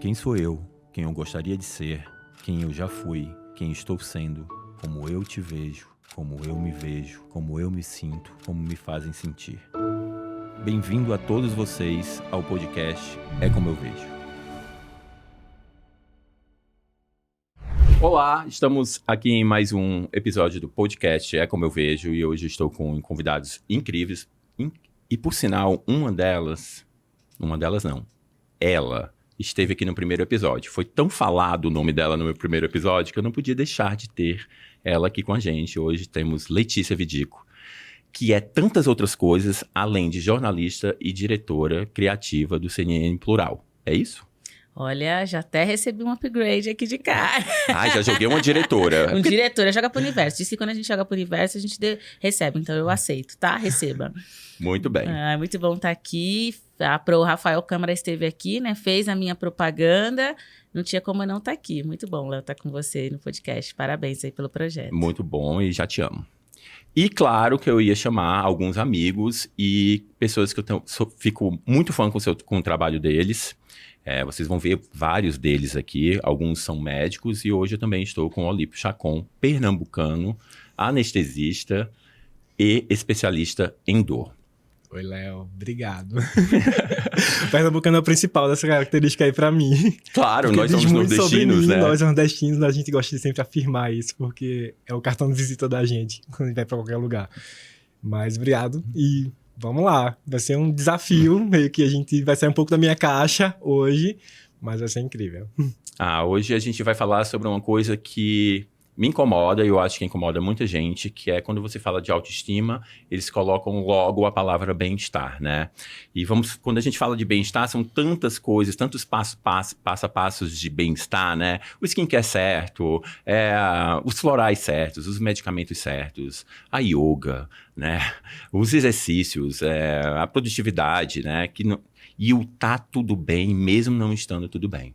Quem sou eu? Quem eu gostaria de ser? Quem eu já fui? Quem estou sendo? Como eu te vejo? Como eu me vejo? Como eu me sinto? Como me fazem sentir? Bem-vindo a todos vocês ao podcast É Como Eu Vejo. Olá, estamos aqui em mais um episódio do podcast É Como Eu Vejo e hoje estou com convidados incríveis e por sinal, ela esteve aqui no primeiro episódio. Foi tão falado o nome dela no meu primeiro episódio que eu não podia deixar de ter ela aqui com a gente. Hoje temos Letícia Vidico, que é tantas outras coisas, além de jornalista e diretora criativa do CNN Plural. É isso? Olha, já até recebi um upgrade aqui de cara. Já joguei uma diretora. Diretora, joga pro universo. Diz que quando a gente joga pro universo, a gente recebe. Então eu aceito, tá? Receba. Muito bem. Muito bom estar aqui. O Rafael Câmara esteve aqui, né? Fez a minha propaganda. Não tinha como eu não estar aqui. Muito bom, Léo, estar com você no podcast. Parabéns aí pelo projeto. Muito bom e já te amo. E claro que eu ia chamar alguns amigos e pessoas que eu fico muito fã com o trabalho deles. Vocês vão ver vários deles aqui, alguns são médicos e hoje eu também estou com o Olímpio Chacon, pernambucano, anestesista e especialista em dor. Oi, Léo, obrigado. O pernambucano é o principal dessa característica aí pra mim. Claro, nós somos nordestinos, né? Nós nordestinos, a gente gosta de sempre afirmar isso, porque é o cartão de visita da gente, quando a gente vai pra qualquer lugar. Mas obrigado e vamos lá. Vai ser um desafio, meio que a gente vai sair um pouco da minha caixa hoje, mas vai ser incrível. Hoje a gente vai falar sobre uma coisa que me incomoda, e eu acho que incomoda muita gente, que é quando você fala de autoestima, eles colocam logo a palavra bem-estar, né? E quando a gente fala de bem-estar, são tantas coisas, tantos passo-a-passos de bem-estar, né? O skincare certo, os florais certos, os medicamentos certos, a yoga, né? Os exercícios, a produtividade, né? E o tá tudo bem, mesmo não estando tudo bem.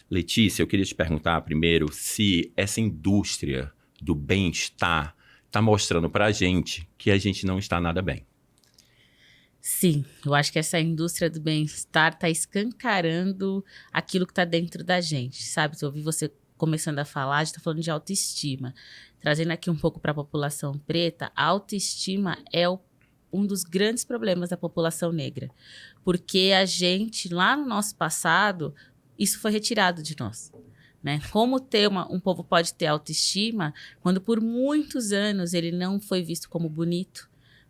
Letícia, eu queria te perguntar primeiro se essa indústria do bem-estar está mostrando para a gente que a gente não está nada bem. Sim, eu acho que essa indústria do bem-estar está escancarando aquilo que está dentro da gente, sabe? Eu ouvi você começando a falar, a gente está falando de autoestima. Trazendo aqui um pouco para a população preta, a autoestima é um dos grandes problemas da população negra. Porque a gente, lá no nosso passado, isso foi retirado de nós, né? Como um povo pode ter autoestima quando por muitos anos ele não foi visto como bonito?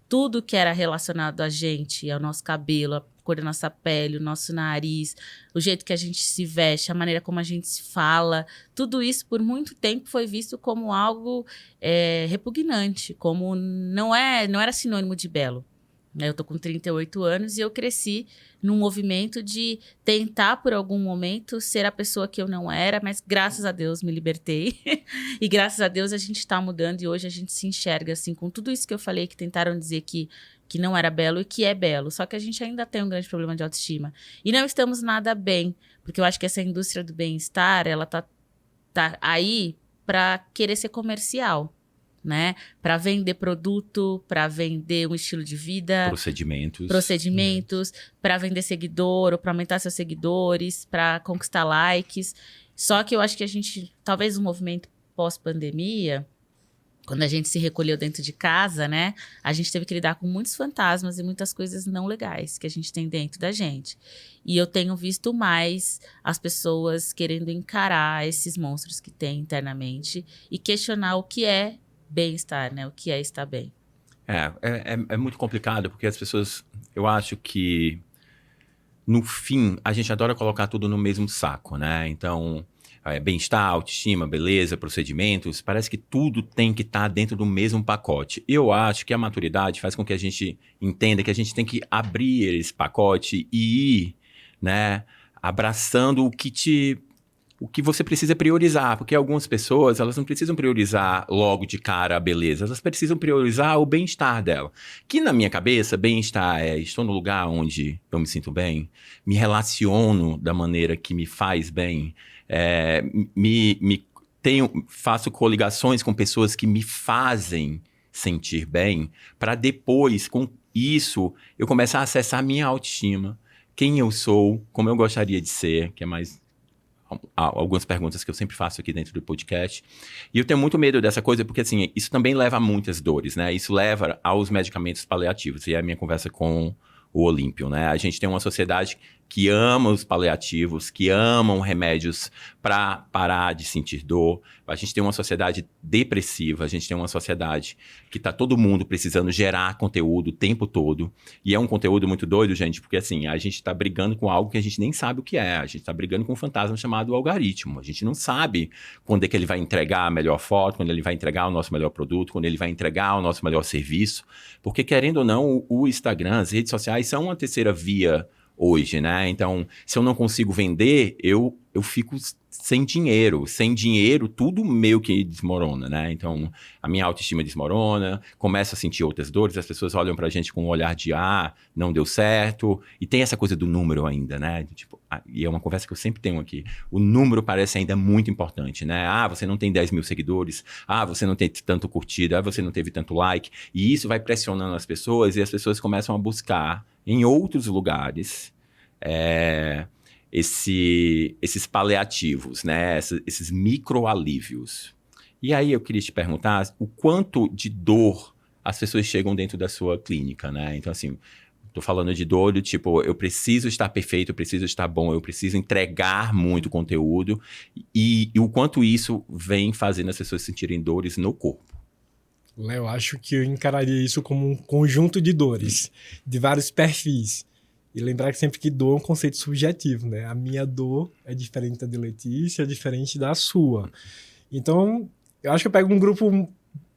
Tudo que era relacionado a gente, ao nosso cabelo, a cor da nossa pele, o nosso nariz, o jeito que a gente se veste, a maneira como a gente se fala, tudo isso por muito tempo foi visto como algo repugnante, como não era sinônimo de belo. Eu tô com 38 anos e eu cresci num movimento de tentar, por algum momento, ser a pessoa que eu não era, mas graças a Deus me libertei. E graças a Deus a gente está mudando e hoje a gente se enxerga assim, com tudo isso que eu falei, que tentaram dizer que não era belo e que é belo. Só que a gente ainda tem um grande problema de autoestima. E não estamos nada bem, porque eu acho que essa indústria do bem-estar, ela tá aí para querer ser comercial. Né? Para vender produto, para vender um estilo de vida, procedimentos, para vender seguidor ou para aumentar seus seguidores, para conquistar likes. Só que eu acho que a gente, talvez o movimento pós-pandemia, quando a gente se recolheu dentro de casa, né? A gente teve que lidar com muitos fantasmas e muitas coisas não legais que a gente tem dentro da gente. E eu tenho visto mais as pessoas querendo encarar esses monstros que tem internamente e questionar o que é bem-estar, né? O que é estar bem. É muito complicado, porque as pessoas, eu acho que, no fim, a gente adora colocar tudo no mesmo saco, né? Então, bem-estar, autoestima, beleza, procedimentos, parece que tudo tem que estar dentro do mesmo pacote. Eu acho que a maturidade faz com que a gente entenda que a gente tem que abrir esse pacote e ir, né, abraçando o que você precisa priorizar, porque algumas pessoas, elas não precisam priorizar logo de cara a beleza, elas precisam priorizar o bem-estar dela. Que na minha cabeça, bem-estar estou no lugar onde eu me sinto bem, me relaciono da maneira que me faz bem, faço coligações com pessoas que me fazem sentir bem, para depois, com isso, eu começar a acessar a minha autoestima, quem eu sou, como eu gostaria de ser, que é mais algumas perguntas que eu sempre faço aqui dentro do podcast. E eu tenho muito medo dessa coisa, porque assim, isso também leva a muitas dores, né? Isso leva aos medicamentos paliativos. E é a minha conversa com o Olímpio, né? A gente tem uma sociedade que ama os paliativos, que amam remédios para parar de sentir dor. A gente tem uma sociedade depressiva, a gente tem uma sociedade que tá todo mundo precisando gerar conteúdo o tempo todo. E é um conteúdo muito doido, gente, porque assim, a gente tá brigando com algo que a gente nem sabe o que é. A gente tá brigando com um fantasma chamado algoritmo. A gente não sabe quando é que ele vai entregar a melhor foto, quando ele vai entregar o nosso melhor produto, quando ele vai entregar o nosso melhor serviço. Porque, querendo ou não, o Instagram, as redes sociais são uma terceira via hoje, né? Então, se eu não consigo vender, eu fico sem dinheiro. Sem dinheiro, tudo meio que desmorona, né? Então, a minha autoestima desmorona, começo a sentir outras dores, as pessoas olham pra gente com um olhar de, não deu certo. E tem essa coisa do número ainda, né? Tipo, e é uma conversa que eu sempre tenho aqui. O número parece ainda muito importante, né? Você não tem 10 mil seguidores. Você não tem tanto curtida. Você não teve tanto like. E isso vai pressionando as pessoas e as pessoas começam a buscar em outros lugares esses paliativos, né? Esses microalívios. E aí eu queria te perguntar o quanto de dor as pessoas chegam dentro da sua clínica, né? Então, assim, tô falando de dor do tipo, eu preciso estar perfeito, eu preciso estar bom, eu preciso entregar muito conteúdo e o quanto isso vem fazendo as pessoas sentirem dores no corpo. Léo, eu acho que eu encararia isso como um conjunto de dores, de vários perfis. E lembrar que sempre que dor é um conceito subjetivo, né? A minha dor é diferente da de Letícia, é diferente da sua. Então, eu acho que eu pego um grupo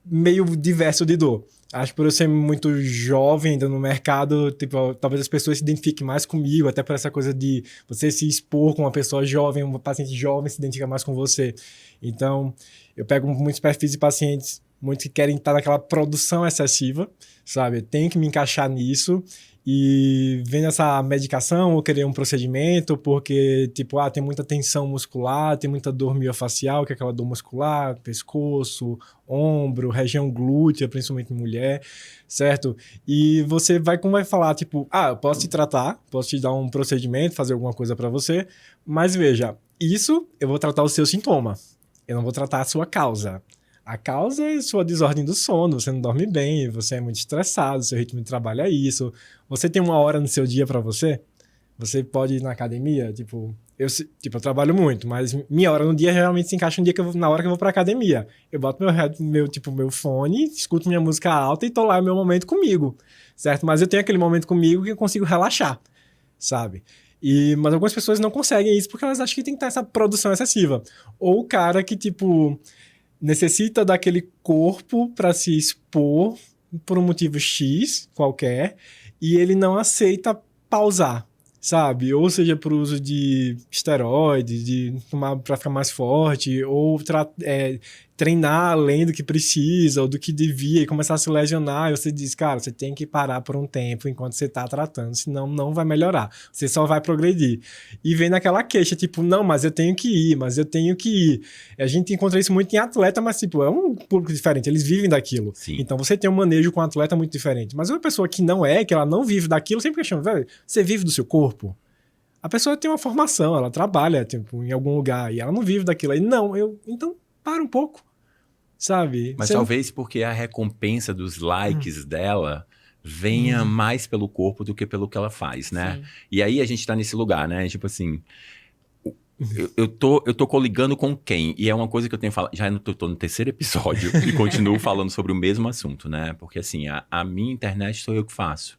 meio diverso de dor. Acho que por eu ser muito jovem ainda no mercado, tipo, talvez as pessoas se identifiquem mais comigo, até por essa coisa de você se expor com uma pessoa jovem, uma paciente jovem se identifica mais com você. Então, eu pego muitos perfis de pacientes, muitos que querem estar naquela produção excessiva, sabe? Eu tenho que me encaixar nisso. E vendo essa medicação ou querer um procedimento porque, tipo, tem muita tensão muscular, tem muita dor miofacial, que é aquela dor muscular, pescoço, ombro, região glútea, principalmente em mulher, certo? E você vai falar, tipo, eu posso te tratar, posso te dar um procedimento, fazer alguma coisa para você, mas veja, isso eu vou tratar o seu sintoma, eu não vou tratar a sua causa. A causa é sua desordem do sono, você não dorme bem, você é muito estressado, seu ritmo de trabalho é isso. Você tem uma hora no seu dia para você? Você pode ir na academia? Eu trabalho muito, mas minha hora no dia realmente se encaixa na hora que eu vou pra academia. Eu boto meu fone, escuto minha música alta e tô lá no meu momento comigo, certo? Mas eu tenho aquele momento comigo que eu consigo relaxar, sabe? Mas algumas pessoas não conseguem isso porque elas acham que tem que ter essa produção excessiva. Ou o cara que, necessita daquele corpo para se expor por um motivo X qualquer e ele não aceita pausar, sabe? Ou seja, por uso de esteroides, de tomar para ficar mais forte, ou treinar além do que precisa ou do que devia e começar a se lesionar. E você diz, cara, você tem que parar por um tempo enquanto você está tratando, senão não vai melhorar. Você só vai progredir. E vem naquela queixa, não, mas eu tenho que ir. A gente encontra isso muito em atleta, mas, é um público diferente, eles vivem daquilo. Sim. Então, você tem um manejo com um atleta muito diferente. Mas uma pessoa que ela não vive daquilo, sempre questiona, velho, você vive do seu corpo? A pessoa tem uma formação, ela trabalha, em algum lugar, e ela não vive daquilo. Aí, então, para um pouco. Sabe? Mas talvez porque a recompensa dos likes dela venha mais pelo corpo do que pelo que ela faz, né? Sim. E aí a gente tá nesse lugar, né? Tipo assim, eu tô coligando com quem? E é uma coisa que eu tenho falado, já tô no terceiro episódio e continuo falando sobre o mesmo assunto, né? Porque assim, a minha internet sou eu que faço.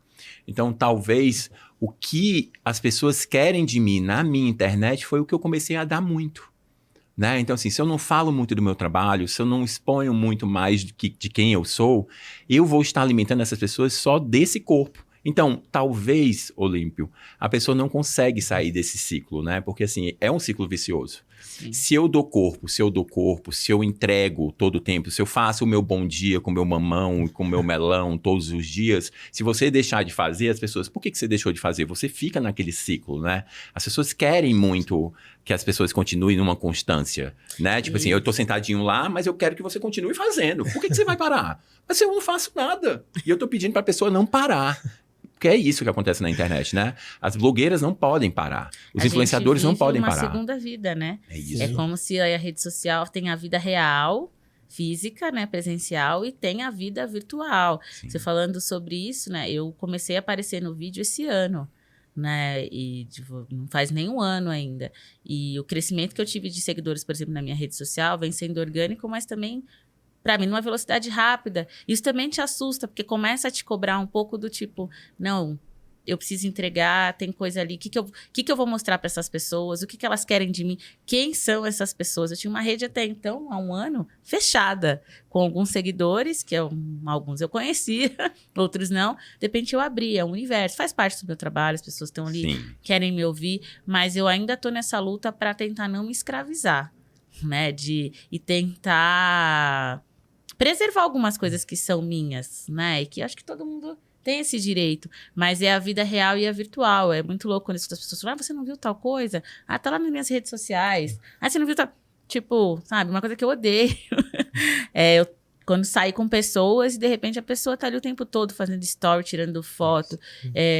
Então, talvez o que as pessoas querem de mim na minha internet foi o que eu comecei a dar muito. Né? Então, assim, se eu não falo muito do meu trabalho, se eu não exponho muito mais de quem eu sou, eu vou estar alimentando essas pessoas só desse corpo. Então, talvez, Olímpio, a pessoa não consegue sair desse ciclo, né? Porque, assim, é um ciclo vicioso. Sim. Se eu dou corpo, se eu entrego todo o tempo, se eu faço o meu bom dia com o meu mamão e com o meu melão todos os dias, se você deixar de fazer, as pessoas, por que você deixou de fazer? Você fica naquele ciclo, né? As pessoas querem muito que as pessoas continuem numa constância, né? Tipo assim, eu tô sentadinho lá, mas eu quero que você continue fazendo. Por que você vai parar? Mas eu não faço nada. E eu tô pedindo pra pessoa não parar. Porque é isso que acontece na internet, né? As blogueiras não podem parar. Os A influenciadores gente não vive podem uma parar. segunda vida, né? É isso. É como se a rede social tem a vida real, física, né, presencial, e tem a vida virtual. Sim. Você falando sobre isso, né, eu comecei a aparecer no vídeo esse ano, né, e tipo, não faz nem um ano ainda. E o crescimento que eu tive de seguidores, por exemplo, na minha rede social, vem sendo orgânico, mas também, para mim, numa velocidade rápida. Isso também te assusta, porque começa a te cobrar um pouco do tipo, não, eu preciso entregar, tem coisa ali, o que eu vou mostrar para essas pessoas, o que elas querem de mim, quem são essas pessoas. Eu tinha uma rede até então, há um ano, fechada, com alguns seguidores, alguns eu conhecia, outros não. De repente eu abri, é um universo, faz parte do meu trabalho, as pessoas estão ali, Sim. querem me ouvir, mas eu ainda estou nessa luta para tentar não me escravizar, né, e tentar preservar algumas coisas que são minhas, né, e que acho que todo mundo tem esse direito, mas é a vida real e a virtual. É muito louco quando as pessoas falam, você não viu tal coisa? Tá lá nas minhas redes sociais. Você não viu tal... Tipo, sabe, uma coisa que eu odeio. Eu quando saio com pessoas e de repente a pessoa tá ali o tempo todo fazendo story, tirando foto.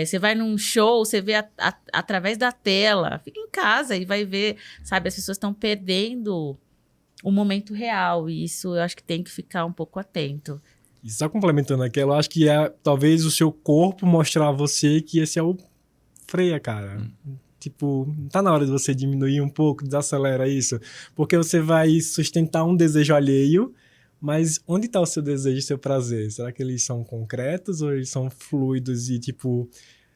Você vai num show, você vê através da tela. Fica em casa e vai ver, sabe, as pessoas estão perdendo o momento real. E isso eu acho que tem que ficar um pouco atento. E só complementando aquela, eu acho que talvez o seu corpo mostrar a você que esse é o freia, cara. Tipo, tá na hora de você diminuir um pouco, desacelera isso. Porque você vai sustentar um desejo alheio, mas onde tá o seu desejo e o seu prazer? Será que eles são concretos ou eles são fluidos e, tipo,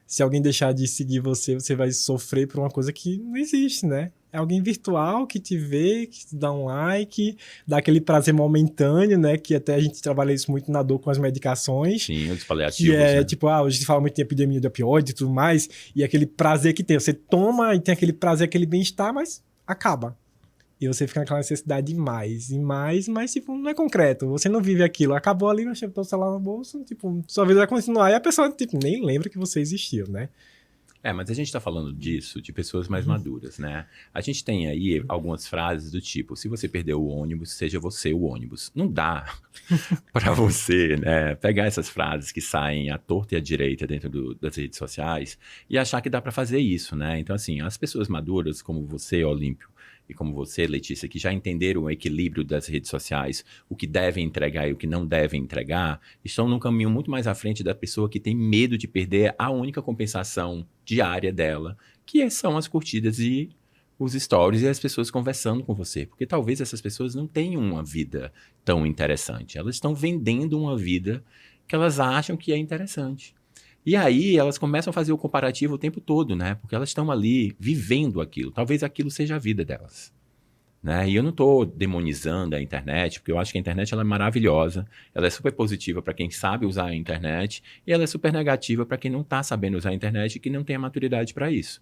se alguém deixar de seguir você, você vai sofrer por uma coisa que não existe, né? É alguém virtual que te vê, que te dá um like, dá aquele prazer momentâneo, né? Que até a gente trabalha isso muito na dor com as medicações. Sim, os paliativos, que é, né? tipo, hoje se fala muito de epidemia de opioide e tudo mais, e aquele prazer que tem. Você toma e tem aquele prazer, aquele bem-estar, mas acaba. E você fica naquela necessidade de mais e mais, mas, tipo, não é concreto. Você não vive aquilo. Acabou ali, mas botou o celular no bolso, tipo, sua vida vai continuar e a pessoa, tipo, nem lembra que você existiu, né? Mas a gente está falando disso de pessoas mais maduras, né? A gente tem aí algumas frases do tipo, se você perdeu o ônibus, seja você o ônibus. Não dá para você, né, pegar essas frases que saem à torta e à direita dentro das redes sociais e achar que dá para fazer isso, né? Então, assim, as pessoas maduras como você, Olímpio, e como você, Letícia, que já entenderam o equilíbrio das redes sociais, o que devem entregar e o que não devem entregar, estão num caminho muito mais à frente da pessoa que tem medo de perder a única compensação diária dela, que são as curtidas e os stories e as pessoas conversando com você. Porque talvez essas pessoas não tenham uma vida tão interessante. Elas estão vendendo uma vida que elas acham que é interessante. E aí elas começam a fazer o comparativo o tempo todo, né? Porque elas estão ali vivendo aquilo. Talvez aquilo seja a vida delas, né? E eu não estou demonizando a internet, porque eu acho que a internet ela é maravilhosa. Ela é super positiva para quem sabe usar a internet e ela é super negativa para quem não está sabendo usar a internet e que não tem a maturidade para isso.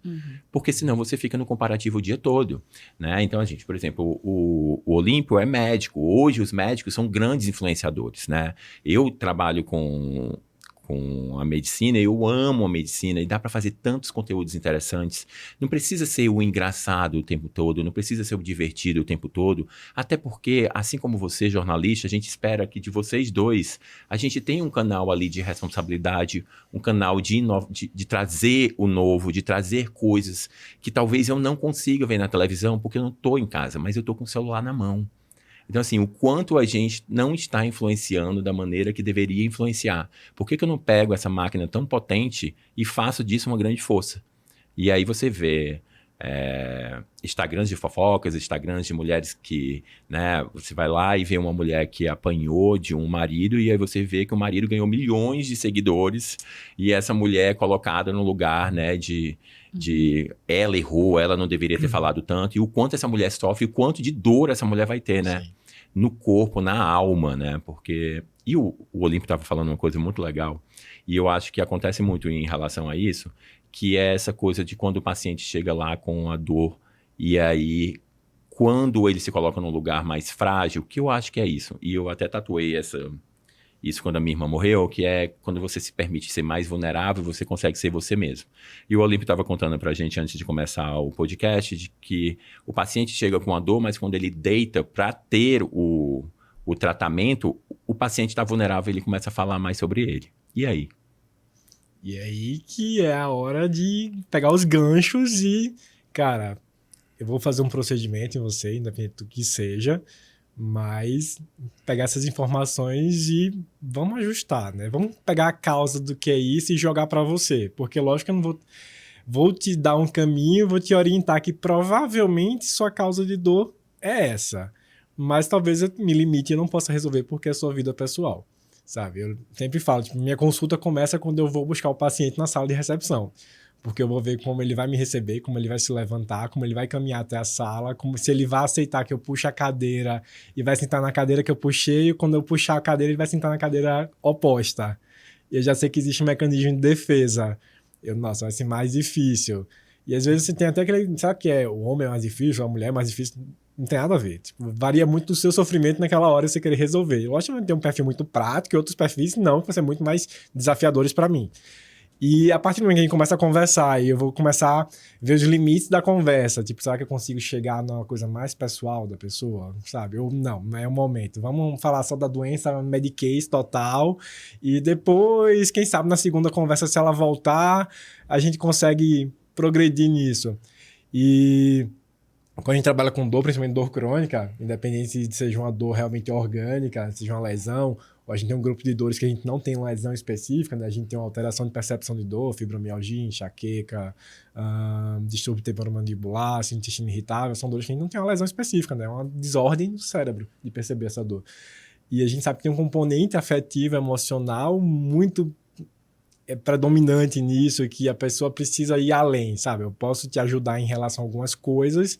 Porque senão você fica no comparativo o dia todo, né? Então a gente, por exemplo, o Olímpio é médico. Hoje os médicos são grandes influenciadores, né? Eu trabalho com a medicina, eu amo a medicina e dá para fazer tantos conteúdos interessantes. Não precisa ser o engraçado o tempo todo, não precisa ser o divertido o tempo todo, até porque, assim como você, jornalista, a gente espera que de vocês dois, a gente tenha um canal ali de responsabilidade, um canal de trazer o novo, de trazer coisas que talvez eu não consiga ver na televisão, porque eu não estou em casa, mas eu estou com o celular na mão. Então, assim, o quanto a gente não está influenciando da maneira que deveria influenciar. Por que eu não pego essa máquina tão potente e faço disso uma grande força? E aí você vê Instagrams de fofocas, Instagrams de mulheres que, né, você vai lá e vê uma mulher que apanhou de um marido e aí você vê que o marido ganhou milhões de seguidores e essa mulher é colocada no lugar, né, de ela errou, ela não deveria ter falado tanto, e o quanto essa mulher sofre, e o quanto de dor essa mulher vai ter, né? Sim. No corpo, na alma, né? Porque... E o Olímpio estava falando uma coisa muito legal, e eu acho que acontece muito em relação a isso, que é essa coisa de quando o paciente chega lá com a dor, e aí, quando ele se coloca num lugar mais frágil, que eu acho que é isso, e eu até tatuei isso quando a minha irmã morreu, que é quando você se permite ser mais vulnerável, você consegue ser você mesmo. E o Olímpio estava contando pra gente, antes de começar o podcast, de que o paciente chega com a dor, mas quando ele deita para ter o tratamento, o paciente está vulnerável e ele começa a falar mais sobre ele. E aí? E aí que é a hora de pegar os ganchos e, cara, eu vou fazer um procedimento em você, independente do que seja, mas pegar essas informações e vamos ajustar, né? Vamos pegar a causa do que é isso e jogar para você, porque lógico que eu não vou te dar um caminho, vou te orientar que provavelmente sua causa de dor é essa, mas talvez eu me limite e não possa resolver porque é sua vida pessoal. Sabe, eu sempre falo, tipo, minha consulta começa quando eu vou buscar o paciente na sala de recepção, porque eu vou ver como ele vai me receber, como ele vai se levantar, como ele vai caminhar até a sala, como se ele vai aceitar que eu puxe a cadeira e vai sentar na cadeira que eu puxei, e quando eu puxar a cadeira ele vai sentar na cadeira oposta. E eu já sei que existe um mecanismo de defesa. Nossa, vai ser mais difícil. E às vezes você tem até aquele, sabe que é o homem é mais difícil, a mulher é mais difícil. Não tem nada a ver. Tipo, varia muito do seu sofrimento naquela hora você querer resolver. Eu acho que tem um perfil muito prático e outros perfis não, que vão ser muito mais desafiadores para mim. E a partir do momento que a gente começa a conversar e eu vou começar a ver os limites da conversa, tipo, será que eu consigo chegar numa coisa mais pessoal da pessoa, sabe? Ou não é o momento. Vamos falar só da doença, Medicaid total, e depois, quem sabe, na segunda conversa, se ela voltar, a gente consegue progredir nisso. E quando a gente trabalha com dor, principalmente dor crônica, independente de seja uma dor realmente orgânica, seja uma lesão, ou a gente tem um grupo de dores que a gente não tem uma lesão específica, né? A gente tem uma alteração de percepção de dor, fibromialgia, enxaqueca, distúrbio temporomandibular, intestino irritável, são dores que a gente não tem uma lesão específica, né? É uma desordem do cérebro de perceber essa dor. E a gente sabe que tem um componente afetivo, emocional muito predominante nisso, que a pessoa precisa ir além, sabe? Eu posso te ajudar em relação a algumas coisas,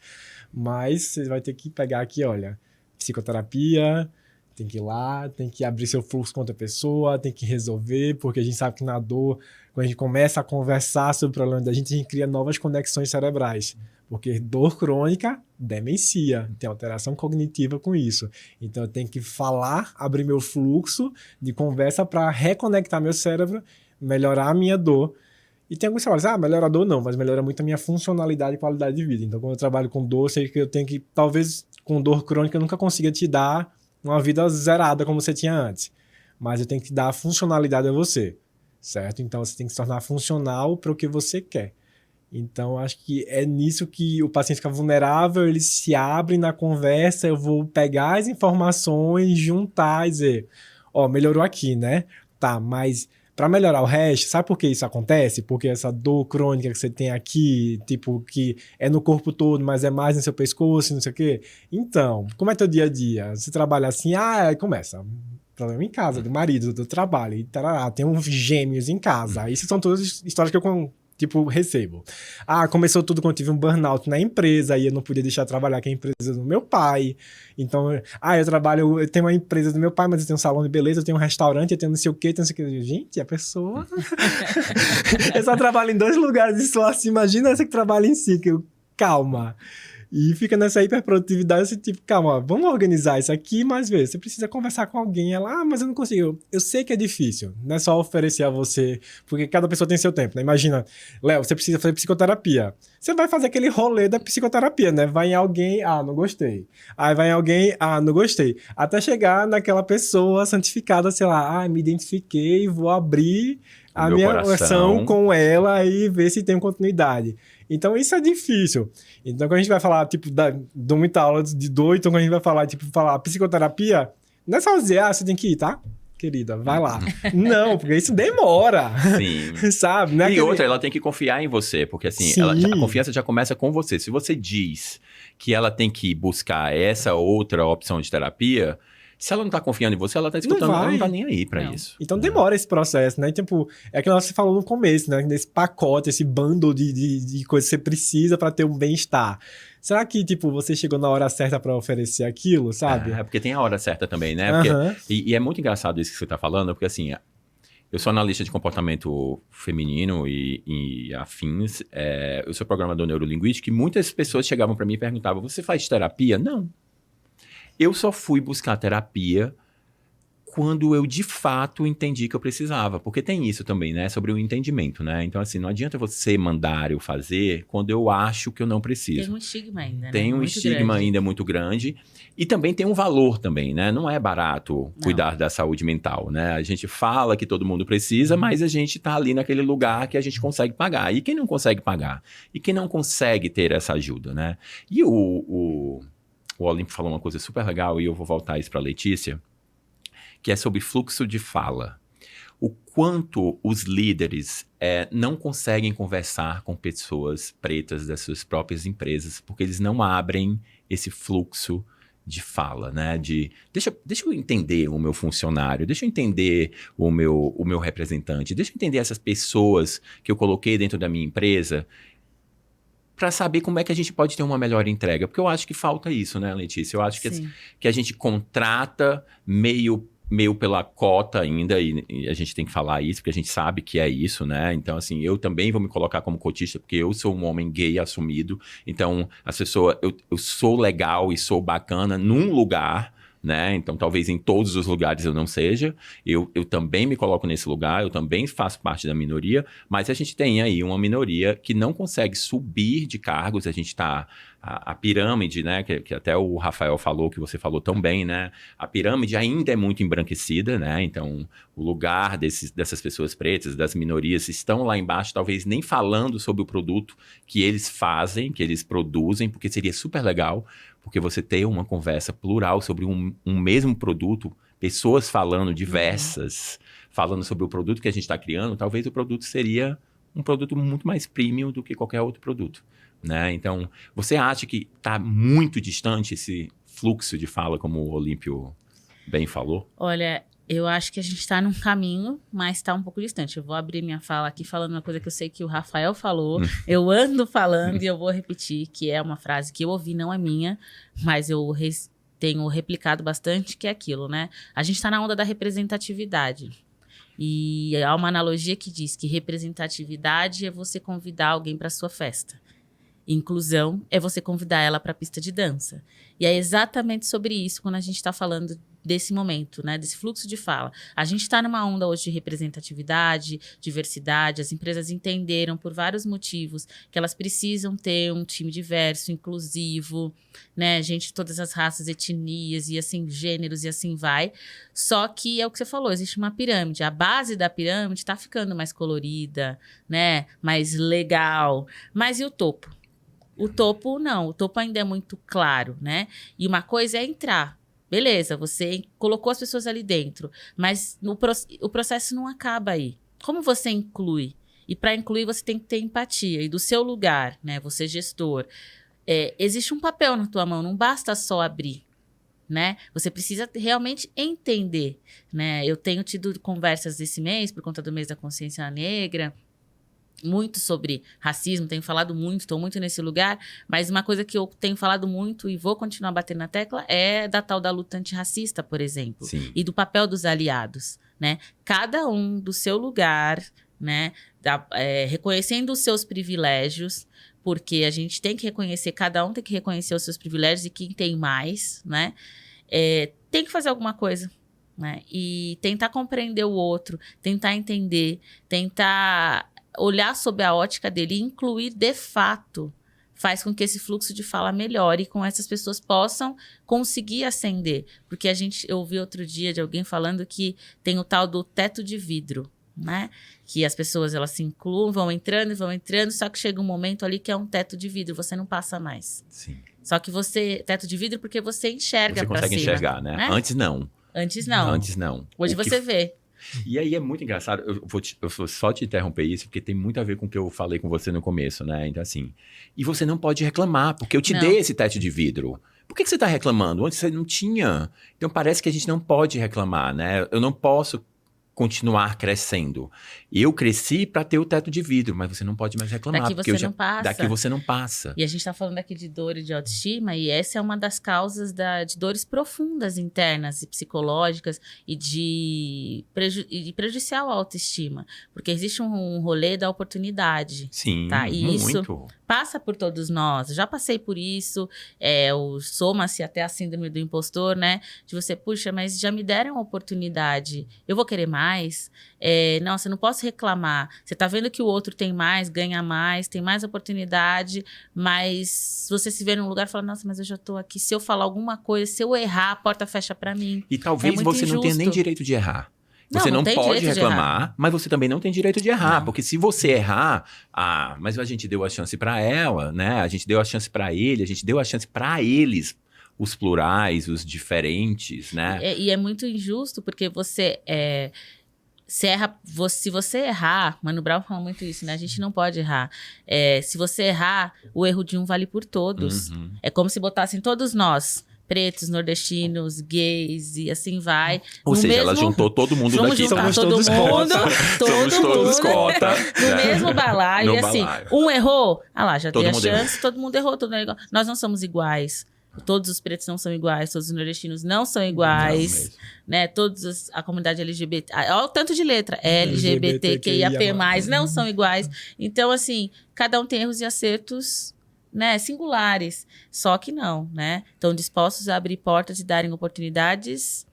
mas você vai ter que pegar aqui, olha, psicoterapia, tem que ir lá, tem que abrir seu fluxo com outra pessoa, tem que resolver, porque a gente sabe que na dor, quando a gente começa a conversar sobre o problema da gente, a gente cria novas conexões cerebrais. Porque dor crônica, demencia, tem alteração cognitiva com isso. Então eu tenho que falar, abrir meu fluxo de conversa para reconectar meu cérebro, melhorar a minha dor. E tem alguns trabalhos, melhora a dor não, mas melhora muito a minha funcionalidade e qualidade de vida. Então quando eu trabalho com dor, sei que eu tenho que, talvez com dor crônica, eu nunca consiga te dar uma vida zerada como você tinha antes. Mas eu tenho que dar a funcionalidade a você, certo? Então você tem que se tornar funcional para o que você quer. Então acho que é nisso que o paciente fica vulnerável, ele se abre na conversa, eu vou pegar as informações, juntar e dizer, melhorou aqui, né? Tá, mas para melhorar o resto, sabe por que isso acontece? Porque essa dor crônica que você tem aqui, tipo, que é no corpo todo, mas é mais no seu pescoço, não sei o quê. Então, como é teu dia a dia? Você trabalha assim, aí começa. Problema em casa, do marido, do trabalho, e tarará, tem uns gêmeos em casa. Isso são todas histórias que eu recebo. Começou tudo quando eu tive um burnout na empresa, aí eu não podia deixar de trabalhar, que é a empresa do meu pai. Então, eu tenho uma empresa do meu pai, mas eu tenho um salão de beleza, eu tenho um restaurante, eu tenho não sei o quê, Gente, a pessoa... eu só trabalho em 2 lugares e só assim, imagina essa que trabalha em si, calma. E fica nessa hiperprodutividade, assim, tipo, calma, vamos organizar isso aqui, mas vê, você precisa conversar com alguém. Ela, mas eu não consigo. Eu sei que é difícil, não é só oferecer a você, porque cada pessoa tem seu tempo, né? Imagina, Léo, você precisa fazer psicoterapia. Você vai fazer aquele rolê da psicoterapia, né? Vai em alguém, não gostei. Aí vai em alguém, não gostei. Até chegar naquela pessoa santificada, sei lá, me identifiquei, vou abrir a minha oração com ela e ver se tem continuidade. Então, isso é difícil. Então, quando a gente vai falar, tipo, dou muita aula de dor, então quando a gente vai falar, psicoterapia, não é só dizer, você tem que ir, tá? Querida, vai lá. Não, porque isso demora. Sim. Sabe? Não é outra, ela tem que confiar em você, porque assim, a confiança já começa com você. Se você diz que ela tem que buscar essa outra opção de terapia... Se ela não tá confiando em você, ela tá escutando, ela não tá nem aí pra isso. Então demora esse processo, né? Tipo, é aquilo que você falou no começo, né? Nesse pacote, esse bundle de coisas que você precisa pra ter um bem-estar. Será que, tipo, você chegou na hora certa pra oferecer aquilo, sabe? Porque tem a hora certa também, né? Porque, e é muito engraçado isso que você tá falando, porque assim, eu sou analista de comportamento feminino e afins, eu sou programador neurolinguístico, e muitas pessoas chegavam pra mim e perguntavam, você faz terapia? Não. Eu só fui buscar terapia quando eu, de fato, entendi que eu precisava. Porque tem isso também, né? Sobre o entendimento, né? Então, assim, não adianta você mandar eu fazer quando eu acho que eu não preciso. Tem um estigma ainda, né? Tem um Muito estigma grande. ainda muito grande. E também tem um valor também, né? Não é barato cuidar da saúde mental, né? A gente fala que todo mundo precisa, mas a gente tá ali naquele lugar que a gente consegue pagar. E quem não consegue pagar? E quem não consegue ter essa ajuda, né? E o Olímpio falou uma coisa super legal, e eu vou voltar isso para a Letícia, que é sobre fluxo de fala. O quanto os líderes não conseguem conversar com pessoas pretas das suas próprias empresas, porque eles não abrem esse fluxo de fala, né? Deixa eu entender o meu funcionário, deixa eu entender o meu representante, deixa eu entender essas pessoas que eu coloquei dentro da minha empresa, para saber como é que a gente pode ter uma melhor entrega. Porque eu acho que falta isso, né, Letícia? Eu acho que a gente contrata meio pela cota ainda, e a gente tem que falar isso, porque a gente sabe que é isso, né? Então, assim, eu também vou me colocar como cotista, porque eu sou um homem gay assumido. Então, as pessoas, eu sou legal e sou bacana num lugar, né? Então, talvez em todos os lugares eu não seja. Eu também me coloco nesse lugar, eu também faço parte da minoria, mas a gente tem aí uma minoria que não consegue subir de cargos. A gente está... A pirâmide, né, que até o Rafael falou, que você falou tão bem, né? A pirâmide ainda é muito embranquecida, né? Então, o lugar dessas pessoas pretas, das minorias, estão lá embaixo, talvez nem falando sobre o produto que eles fazem, que eles produzem, porque seria super legal, porque você ter uma conversa plural sobre um mesmo produto, pessoas falando diversas, falando sobre o produto que a gente está criando, talvez o produto seria um produto muito mais premium do que qualquer outro produto, né? Então, você acha que está muito distante esse fluxo de fala, como o Olímpio bem falou? Olha, eu acho que a gente está num caminho, mas está um pouco distante. Eu vou abrir minha fala aqui falando uma coisa que eu sei que o Rafael falou, eu ando falando e eu vou repetir, que é uma frase que eu ouvi, não é minha, mas eu tenho replicado bastante, que é aquilo, né? A gente está na onda da representatividade. E há uma analogia que diz que representatividade é você convidar alguém para sua festa. Inclusão é você convidar ela para a pista de dança. E é exatamente sobre isso quando a gente está falando desse momento, né, desse fluxo de fala. A gente está numa onda hoje de representatividade, diversidade. As empresas entenderam por vários motivos que elas precisam ter um time diverso, inclusivo, né, gente de todas as raças, etnias e assim, gêneros e assim vai. Só que é o que você falou, existe uma pirâmide. A base da pirâmide está ficando mais colorida, né, mais legal. Mas e o topo? O topo, não. O topo ainda é muito claro, né? E uma coisa é entrar. Beleza, você colocou as pessoas ali dentro. Mas o processo não acaba aí. Como você inclui? E para incluir, você tem que ter empatia. E do seu lugar, né? Você gestor. Existe um papel na tua mão. Não basta só abrir, né? Você precisa realmente entender, né? Eu tenho tido conversas esse mês, por conta do mês da consciência negra, muito sobre racismo, tenho falado muito, estou muito nesse lugar, mas uma coisa que eu tenho falado muito e vou continuar batendo na tecla é da tal da luta antirracista, por exemplo. Sim. E do papel dos aliados, né? Cada um do seu lugar, né? Reconhecendo os seus privilégios, porque a gente tem que reconhecer, cada um tem que reconhecer os seus privilégios e quem tem mais, né? Tem que fazer alguma coisa, né? E tentar compreender o outro, tentar entender, tentar olhar sob a ótica dele e incluir de fato, faz com que esse fluxo de fala melhore e com essas pessoas possam conseguir ascender. Porque eu ouvi outro dia de alguém falando que tem o tal do teto de vidro, né? Que as pessoas, elas se incluem, vão entrando, só que chega um momento ali que é um teto de vidro, você não passa mais. Sim. Só que teto de vidro porque você enxerga pra cima. Você consegue enxergar, né? Antes não. Antes não. Hoje você vê. E aí é muito engraçado, eu vou só te interromper isso, porque tem muito a ver com o que eu falei com você no começo, né? Então assim, e você não pode reclamar, porque eu te dei esse teto de vidro. Por que você está reclamando? Antes você não tinha. Então parece que a gente não pode reclamar, né? Eu não posso continuar crescendo. Eu cresci para ter o teto de vidro, mas você não pode mais reclamar. Daqui porque você não passa. Daqui você não passa. E a gente está falando aqui de dor e de autoestima, e essa é uma das causas de dores profundas internas e psicológicas e de prejudicial à autoestima. Porque existe um rolê da oportunidade. Sim, tá? E muito. isso passa por todos nós. Já passei por isso, soma-se até a síndrome do impostor, né? De você, puxa, mas já me deram a oportunidade, eu vou querer mais? Nossa, eu não posso reclamar. Você tá vendo que o outro tem mais, ganha mais, tem mais oportunidade, mas você se vê num lugar e fala, nossa, mas eu já tô aqui. Se eu falar alguma coisa, se eu errar, a porta fecha pra mim. E talvez você não tenha nem direito de errar. Você não pode reclamar, mas você também não tem direito de errar. Porque se você errar, mas a gente deu a chance para ela, né? A gente deu a chance para ele, a gente deu a chance para eles, os plurais, os diferentes, né? E é muito injusto, porque você se erra, se você errar, Mano Brown fala muito isso, né? A gente não pode errar. Se você errar, o erro de um vale por todos. Uhum. É como se botassem todos nós, pretos, nordestinos, gays e assim vai. Ou seja, ela juntou todo mundo daqui, tá? Somos todos cota. Somos todos cota. No mesmo balaio. No E assim, balaio. um errou, já Todo dei a mundo chance, todo mundo errou. Todo mundo igual. Nós não somos iguais. Todos os pretos não são iguais, todos os nordestinos não são iguais, né? A comunidade LGBT, olha o tanto de letra, LGBTQIAP+, não são iguais. Então, assim, cada um tem erros e acertos, né, singulares, só que não, né? Estão dispostos a abrir portas e darem oportunidades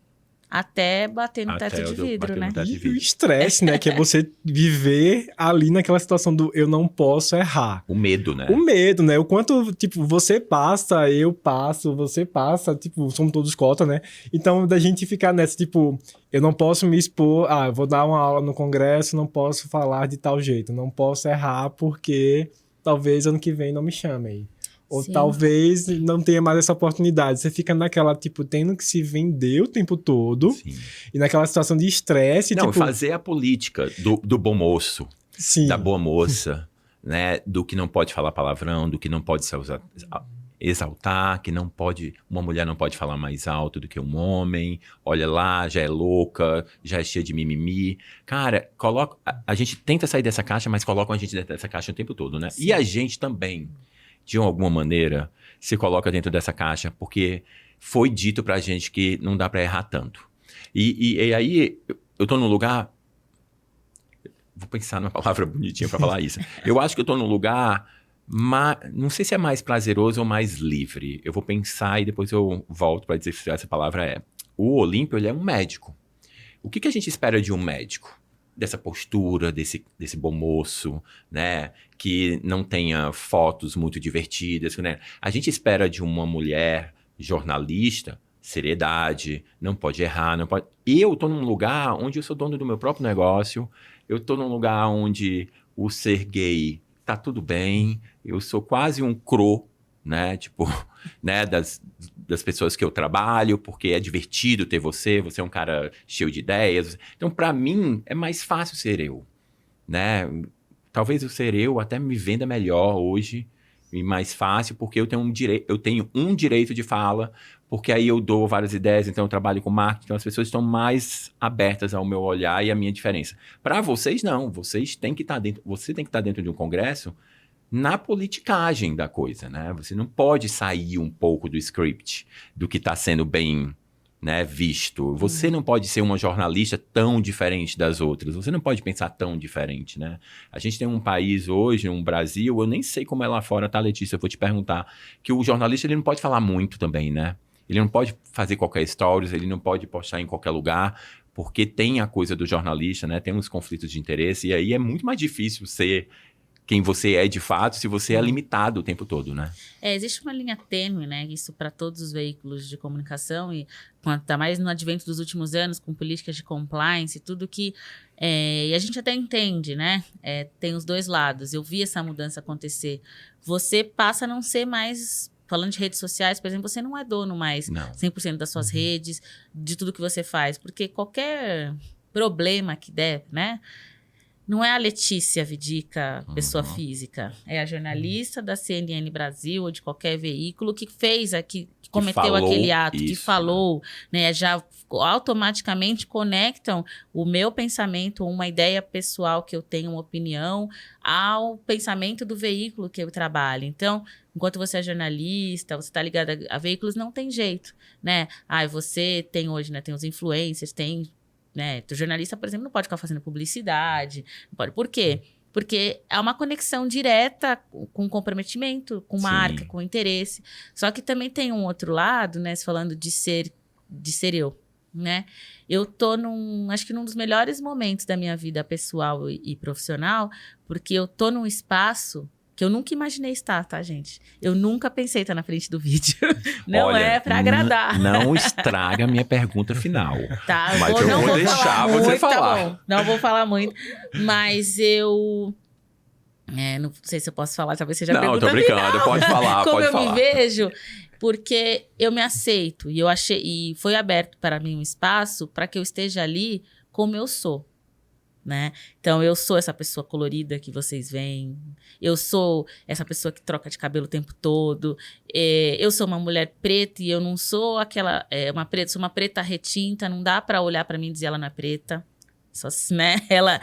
até bater no teto de vidro, né? E o estresse, né? Que é você viver ali naquela situação do eu não posso errar. O medo, né? O medo, né? O quanto, tipo, você passa, eu passo, você passa, tipo, somos todos cota, né? Então, da gente ficar nessa, tipo, eu não posso me expor, eu vou dar uma aula no congresso, não posso falar de tal jeito, não posso errar porque talvez ano que vem não me chamem. Ou Sim. talvez não tenha mais essa oportunidade. Você fica naquela, tipo, tendo que se vender o tempo todo. Sim. E naquela situação de estresse. Não, tipo... fazer a política do bom moço, Sim. da boa moça, né? Do que não pode falar palavrão, do que não pode se exaltar, que não pode... Uma mulher não pode falar mais alto do que um homem. Olha lá, já é louca, já é cheia de mimimi. Cara, a gente tenta sair dessa caixa, mas colocam a gente dentro dessa caixa o tempo todo, né? Sim. E a gente também... de alguma maneira, se coloca dentro dessa caixa, porque foi dito pra gente que não dá pra errar tanto. E aí, eu tô num lugar... Vou pensar numa palavra bonitinha pra falar isso. Eu acho que eu tô num lugar... não sei se é mais prazeroso ou mais livre. Eu vou pensar e depois eu volto pra dizer se essa palavra é. O Olímpio, ele é um médico. O que a gente espera de um médico? Dessa postura, desse bom moço, né? Que não tenha fotos muito divertidas, né? A gente espera de uma mulher jornalista seriedade, não pode errar, não pode... Eu tô num lugar onde eu sou dono do meu próprio negócio, eu tô num lugar onde o ser gay tá tudo bem, eu sou quase um cro, né? Tipo, né? Das pessoas que eu trabalho, porque é divertido ter você é um cara cheio de ideias. Então, para mim, é mais fácil ser eu, né? Talvez o ser eu até me venda melhor hoje e mais fácil, porque eu tenho um direito de fala, porque aí eu dou várias ideias, então eu trabalho com marketing, então as pessoas estão mais abertas ao meu olhar e à minha diferença. Para vocês, não. Vocês têm que estar dentro, você tem que estar dentro de um congresso na politicagem da coisa, né? Você não pode sair um pouco do script, do que está sendo bem, né, visto. Você não pode ser uma jornalista tão diferente das outras. Você não pode pensar tão diferente, né? A gente tem um país hoje, um Brasil, eu nem sei como é lá fora, tá, Letícia? Eu vou te perguntar, que o jornalista ele não pode falar muito também, né? Ele não pode fazer qualquer stories, ele não pode postar em qualquer lugar, porque tem a coisa do jornalista, né? Tem uns conflitos de interesse, e aí é muito mais difícil ser quem você é de fato, se você é limitado o tempo todo, né? Existe uma linha tênue, né? Isso para todos os veículos de comunicação e ainda mais no advento dos últimos anos, com políticas de compliance e tudo que... e a gente até entende, né? Tem os dois lados. Eu vi essa mudança acontecer. Você passa a não ser mais... Falando de redes sociais, por exemplo, você não é dono mais 100% das suas redes, de tudo que você faz. Porque qualquer problema que der, né? Não é a Letícia Vidica, pessoa física. É a jornalista da CNN Brasil ou de qualquer veículo que fez aqui, que cometeu falou aquele ato, que isso, falou, né? Já automaticamente conectam o meu pensamento, uma ideia pessoal que eu tenho, uma opinião, ao pensamento do veículo que eu trabalho. Então, enquanto você é jornalista, você está ligado a veículos, não tem jeito, né? Você tem hoje, né? Tem os influencers, tem, né? O jornalista, por exemplo, não pode ficar fazendo publicidade, não pode. Por quê? Porque é uma conexão direta com comprometimento, com marca, Sim. com interesse. Só que também tem um outro lado, né? Falando de ser eu, né? Eu tô acho que num dos melhores momentos da minha vida pessoal e profissional, porque eu tô num espaço que eu nunca imaginei estar, tá, gente? Eu nunca pensei estar na frente do vídeo. Não Olha, é pra agradar. Não estraga a minha pergunta final. Tá, Mas eu não vou deixar falar você muito, falar. tá bom. Não vou falar muito, mas eu... não sei se eu posso falar, talvez seja a Não, eu pergunta tô brincando, final. pode falar, Como pode eu falar. me vejo, porque eu me aceito e foi aberto para mim um espaço para que eu esteja ali como eu sou, né? Então, eu sou essa pessoa colorida que vocês veem, eu sou essa pessoa que troca de cabelo o tempo todo, eu sou uma mulher preta e eu não sou aquela, sou uma preta retinta, não dá para olhar para mim e dizer ela não é preta, só, né? Ela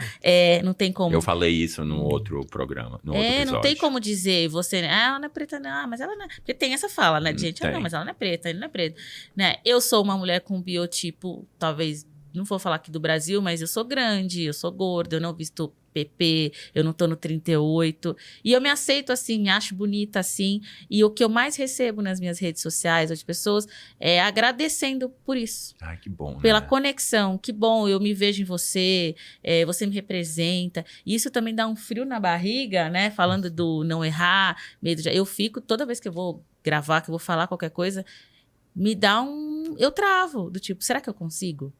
não tem como. Eu falei isso no outro programa, no outro episódio. Não tem como dizer, você, ela não é preta, não, mas ela não é... Porque tem essa fala, né, de gente, não, mas ela não é preta, ele não é preto, né? Eu sou uma mulher com biotipo, talvez, não vou falar aqui do Brasil, mas eu sou grande, eu sou gorda, eu não visto PP, eu não tô no 38, e eu me aceito assim, me acho bonita assim, e o que eu mais recebo nas minhas redes sociais, as pessoas, é agradecendo por isso. Ai, que bom, né? Pela conexão, que bom, eu me vejo em você, você me representa. Isso também dá um frio na barriga, né? Falando do não errar, medo de... Eu fico, toda vez que eu vou gravar, que eu vou falar qualquer coisa, me dá eu travo, do tipo, será que eu consigo?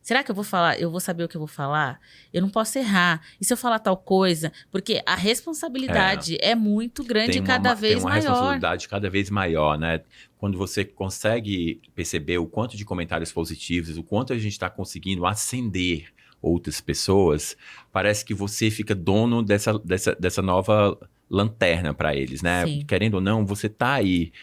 Será que eu vou falar, eu vou saber o que eu vou falar? Eu não posso errar. E se eu falar tal coisa? Porque a responsabilidade é muito grande e cada vez tem uma maior. responsabilidade cada vez maior, né? Quando você consegue perceber o quanto de comentários positivos, o quanto a gente está conseguindo acender outras pessoas, parece que você fica dono dessa nova lanterna para eles, né? Sim. Querendo ou não, você tá aí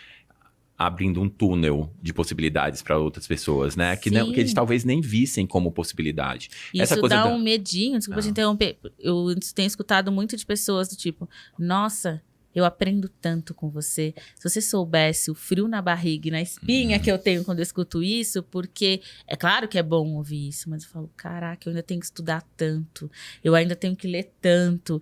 abrindo um túnel de possibilidades para outras pessoas, né? Que eles talvez nem vissem como possibilidade. Isso essa coisa dá um medinho, desculpa te interromper. Eu tenho escutado muito de pessoas do tipo, nossa, eu aprendo tanto com você. Se você soubesse o frio na barriga e na espinha que eu tenho quando eu escuto isso, porque é claro que é bom ouvir isso, mas eu falo, caraca, eu ainda tenho que estudar tanto, eu ainda tenho que ler tanto,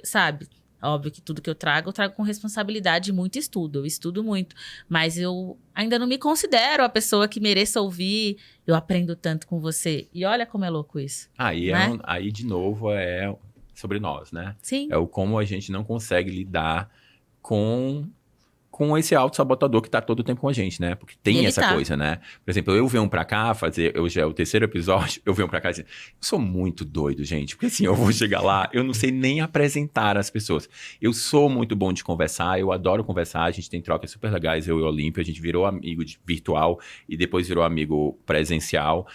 sabe... Óbvio que tudo que eu trago com responsabilidade e muito estudo. Eu estudo muito. Mas eu ainda não me considero a pessoa que mereça ouvir. Eu aprendo tanto com você. E olha como é louco isso. Aí, de novo, é sobre nós, né? Sim. É o como a gente não consegue lidar com esse autossabotador que tá todo o tempo com a gente, né? Porque tem essa coisa, né? Por exemplo, eu venho pra cá hoje é o terceiro episódio, eu venho pra cá e dizer, eu sou muito doido, gente, porque assim, eu vou chegar lá, eu não sei nem apresentar as pessoas. Eu sou muito bom de conversar, eu adoro conversar, a gente tem trocas super legais, eu e o Olímpio, a gente virou amigo virtual e depois virou amigo presencial.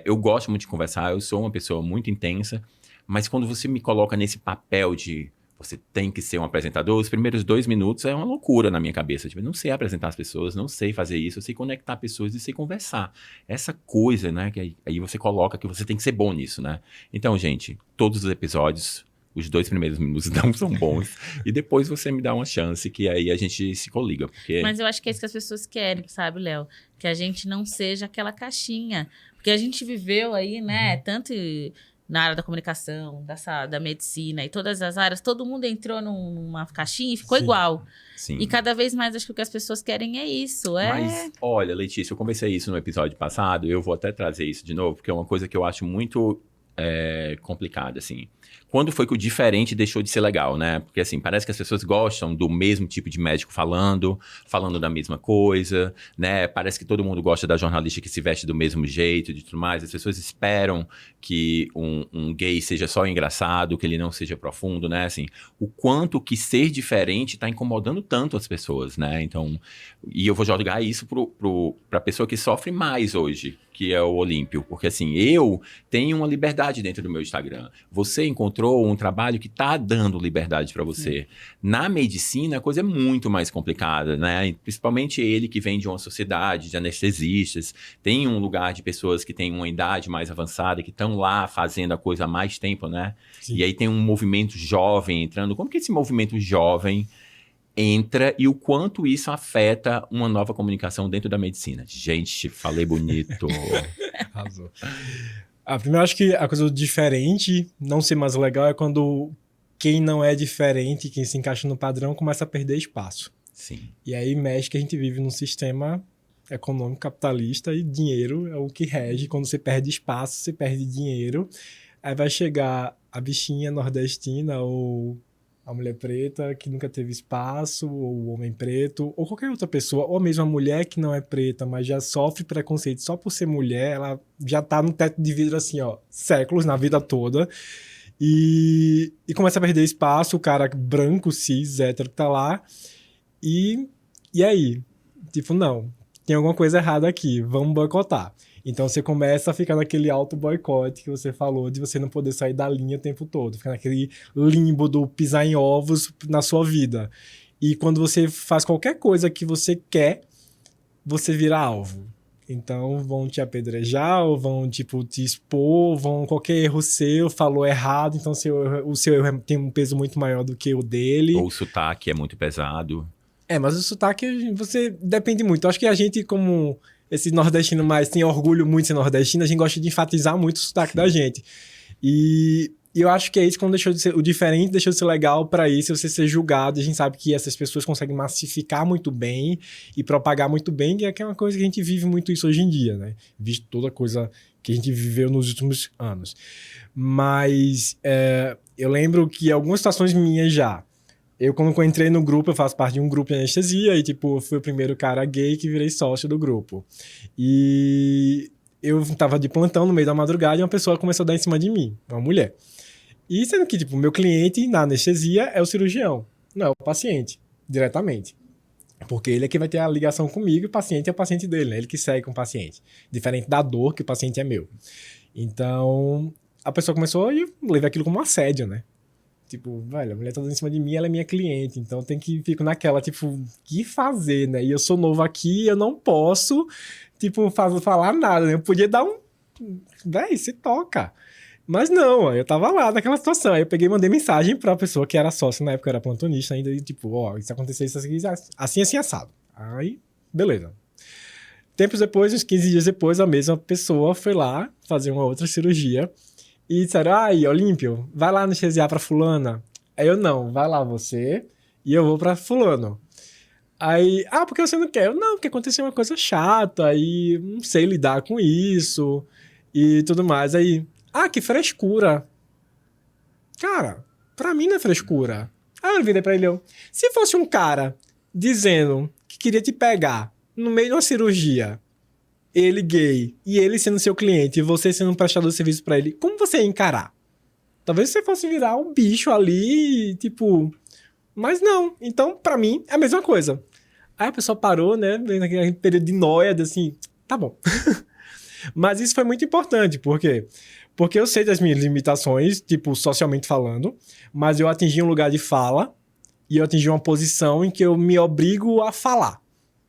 Eu gosto muito de conversar, eu sou uma pessoa muito intensa, mas quando você me coloca nesse papel de você tem que ser um apresentador, os primeiros 2 minutos é uma loucura na minha cabeça. Tipo, eu não sei apresentar as pessoas, não sei fazer isso, eu sei conectar pessoas e sei conversar. Essa coisa, né, que aí você coloca que você tem que ser bom nisso, né? Então, gente, todos os episódios, os 2 primeiros minutos não são bons. E depois você me dá uma chance, que aí a gente se coliga. Porque... Mas eu acho que é isso que as pessoas querem, sabe, Léo? Que a gente não seja aquela caixinha. Porque a gente viveu aí, né, tanto... na área da comunicação, da medicina e todas as áreas, todo mundo entrou numa caixinha e ficou igual. Sim. E cada vez mais acho que o que as pessoas querem é isso. Mas, olha, Letícia, eu conversei isso no episódio passado, eu vou até trazer isso de novo, porque é uma coisa que eu acho muito complicada, assim. Quando foi que o diferente deixou de ser legal, né? Porque, assim, parece que as pessoas gostam do mesmo tipo de médico falando da mesma coisa, né? Parece que todo mundo gosta da jornalista que se veste do mesmo jeito e tudo mais. As pessoas esperam que um gay seja só engraçado, que ele não seja profundo, né? Assim, o quanto que ser diferente tá incomodando tanto as pessoas, né? Então, e eu vou jogar isso pra pessoa que sofre mais hoje, que é o Olímpio, porque assim, eu tenho uma liberdade dentro do meu Instagram. Você encontrou um trabalho que está dando liberdade para você. Na medicina, a coisa é muito mais complicada, né? Principalmente ele que vem de uma sociedade de anestesistas, tem um lugar de pessoas que têm uma idade mais avançada, que estão lá fazendo a coisa há mais tempo, né? Sim. E aí tem um movimento jovem entrando. Como que esse movimento jovem entra e o quanto isso afeta uma nova comunicação dentro da medicina? Gente, falei bonito. Arrasou. Primeiro, acho que a coisa diferente, não ser mais legal, é quando quem não é diferente, quem se encaixa no padrão, começa a perder espaço. Sim. E aí mexe que a gente vive num sistema econômico capitalista e dinheiro é o que rege. Quando você perde espaço, você perde dinheiro. Aí vai chegar a bichinha nordestina ou a mulher preta que nunca teve espaço, ou o homem preto, ou qualquer outra pessoa, ou mesmo a mulher que não é preta, mas já sofre preconceito só por ser mulher, ela já tá no teto de vidro assim, ó, séculos, na vida toda, e começa a perder espaço, o cara branco, cis, hétero que tá lá, e aí? Tipo, não, tem alguma coisa errada aqui, vamos boicotar. Então você começa a ficar naquele auto-boicote que você falou, de você não poder sair da linha o tempo todo, ficar naquele limbo do pisar em ovos na sua vida. E quando você faz qualquer coisa que você quer, você vira alvo. Então vão te apedrejar, ou vão tipo, te expor, vão qualquer erro seu, falou errado, então o seu erro tem um peso muito maior do que o dele. Ou o sotaque é muito pesado. Mas o sotaque, você depende muito. Eu acho que a gente, como esse nordestino mais tem orgulho muito de ser nordestino, a gente gosta de enfatizar muito o sotaque da gente. E eu acho que é isso, quando deixou de ser, o diferente deixou de ser legal para isso, você ser julgado. A gente sabe que essas pessoas conseguem massificar muito bem e propagar muito bem, que é uma coisa que a gente vive muito isso hoje em dia, né? Visto toda coisa que a gente viveu nos últimos anos. Mas eu lembro que algumas situações minhas já, quando eu entrei no grupo, eu faço parte de um grupo de anestesia e, tipo, fui o primeiro cara gay que virei sócio do grupo. E eu tava de plantão no meio da madrugada e uma pessoa começou a dar em cima de mim, uma mulher. E sendo que, tipo, meu cliente na anestesia é o cirurgião, não é o paciente, diretamente. Porque ele é que vai ter a ligação comigo e o paciente é o paciente dele, né? Ele que segue com o paciente. Diferente da dor, que o paciente é meu. Então, a pessoa começou e eu levei aquilo como um assédio, né? Tipo, velho, a mulher tá dando em cima de mim, ela é minha cliente, então tem que fico naquela, tipo, o que fazer, né? E eu sou novo aqui, eu não posso, tipo, falar nada, né? Eu podia dar véi, se toca. Mas não, eu tava lá naquela situação. Aí eu peguei e mandei mensagem pra pessoa que era sócia, na época eu era plantonista ainda, e tipo, ó, isso aconteceu, isso assim, assado. Aí, beleza. Tempos depois, uns 15 dias depois, a mesma pessoa foi lá fazer uma outra cirurgia. E disseram, aí, Olímpio, vai lá anestesiar pra fulana. Aí eu, não, vai lá você e eu vou pra fulano. Aí, por que você não quer? Eu, não, porque aconteceu uma coisa chata, aí não sei lidar com isso e tudo mais. Aí, que frescura. Cara, pra mim não é frescura. Aí eu virei pra ele, se fosse um cara dizendo que queria te pegar no meio de uma cirurgia, ele gay, e ele sendo seu cliente, e você sendo um prestador de serviço pra ele, como você ia encarar? Talvez você fosse virar um bicho ali, tipo... Mas não. Então, pra mim, é a mesma coisa. Aí a pessoa parou, né? Naquele período de nóia, assim, tá bom. Mas isso foi muito importante, por quê? Porque eu sei das minhas limitações, tipo, socialmente falando, mas eu atingi um lugar de fala, e eu atingi uma posição em que eu me obrigo a falar.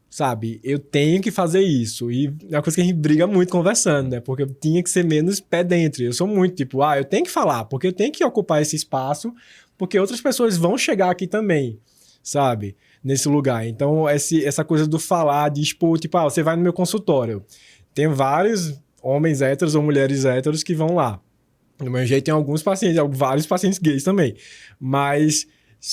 Sabe? Eu tenho que fazer isso. E é uma coisa que a gente briga muito conversando, né? Porque eu tinha que ser menos pé dentro. Eu sou muito tipo, eu tenho que falar, porque eu tenho que ocupar esse espaço, porque outras pessoas vão chegar aqui também, sabe? Nesse lugar. Então, essa coisa do falar, de expor, tipo, você vai no meu consultório. Tem vários homens héteros ou mulheres héteros que vão lá. Do meu jeito, tem alguns pacientes, vários pacientes gays também. Mas...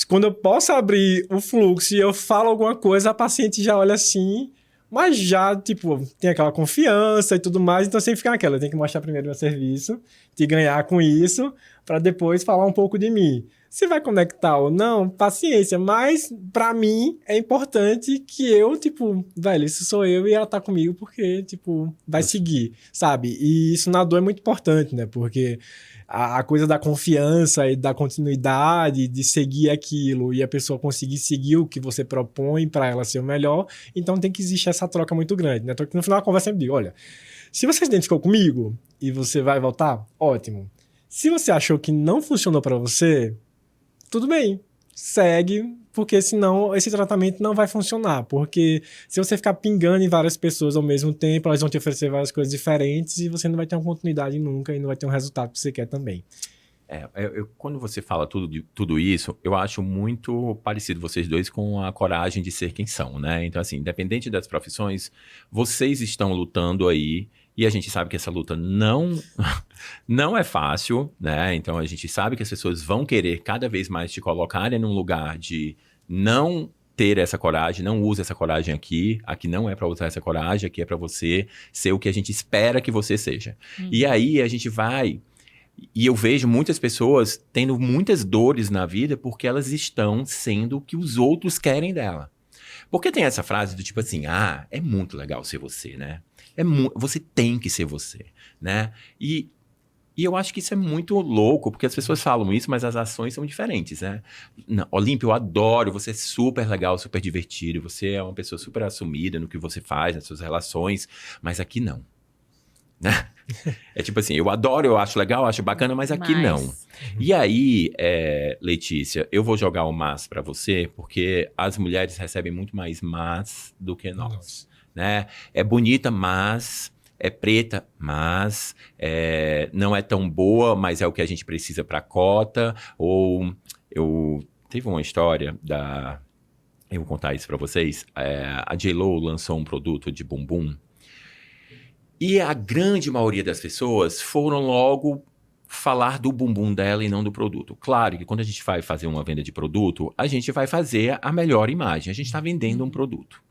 quando eu posso abrir o fluxo e eu falo alguma coisa, a paciente já olha assim, mas já, tipo, tem aquela confiança e tudo mais, então sempre fica naquela, eu tenho que mostrar primeiro meu serviço, te ganhar com isso, para depois falar um pouco de mim. Se vai conectar ou não, paciência. Mas, pra mim, é importante que eu, tipo, velho, isso sou eu e ela tá comigo porque, tipo, vai seguir, sabe? E isso na dor é muito importante, né? Porque a coisa da confiança e da continuidade, de seguir aquilo e a pessoa conseguir seguir o que você propõe pra ela ser o melhor, então tem que existir essa troca muito grande, né? Então, no final da conversa eu sempre digo, olha, se você se identificou comigo e você vai voltar, ótimo. Se você achou que não funcionou pra você, tudo bem, segue, porque senão esse tratamento não vai funcionar. Porque se você ficar pingando em várias pessoas ao mesmo tempo, elas vão te oferecer várias coisas diferentes e você não vai ter uma continuidade nunca e não vai ter um resultado que você quer também. Quando você fala tudo isso, eu acho muito parecido vocês dois com a coragem de ser quem são, né? Então, assim, independente das profissões, vocês estão lutando aí e a gente sabe que essa luta não é fácil, né? Então, a gente sabe que as pessoas vão querer cada vez mais te colocarem num lugar de não ter essa coragem, não use essa coragem aqui não é para usar essa coragem, aqui é para você ser o que a gente espera que você seja. E aí, a gente vai... E eu vejo muitas pessoas tendo muitas dores na vida porque elas estão sendo o que os outros querem dela. Porque tem essa frase do tipo assim, é muito legal ser você, né? Você tem que ser você, né? E eu acho que isso é muito louco, porque as pessoas falam isso, mas as ações são diferentes, né? Olímpia, eu adoro, você é super legal, super divertido, você é uma pessoa super assumida no que você faz, nas suas relações, mas aqui não. Né? É tipo assim, eu adoro, eu acho legal, eu acho bacana, mas aqui não. E aí, Letícia, eu vou jogar o mas pra você, porque as mulheres recebem muito mais mas do que nós, né? É bonita, mas... É preta, mas não é tão boa, mas é o que a gente precisa pra cota. Ou teve uma história eu vou contar isso pra vocês. A J.Lo lançou um produto de bumbum. E a grande maioria das pessoas foram logo falar do bumbum dela e não do produto. Claro que quando a gente vai fazer uma venda de produto, a gente vai fazer a melhor imagem. A gente está vendendo um produto.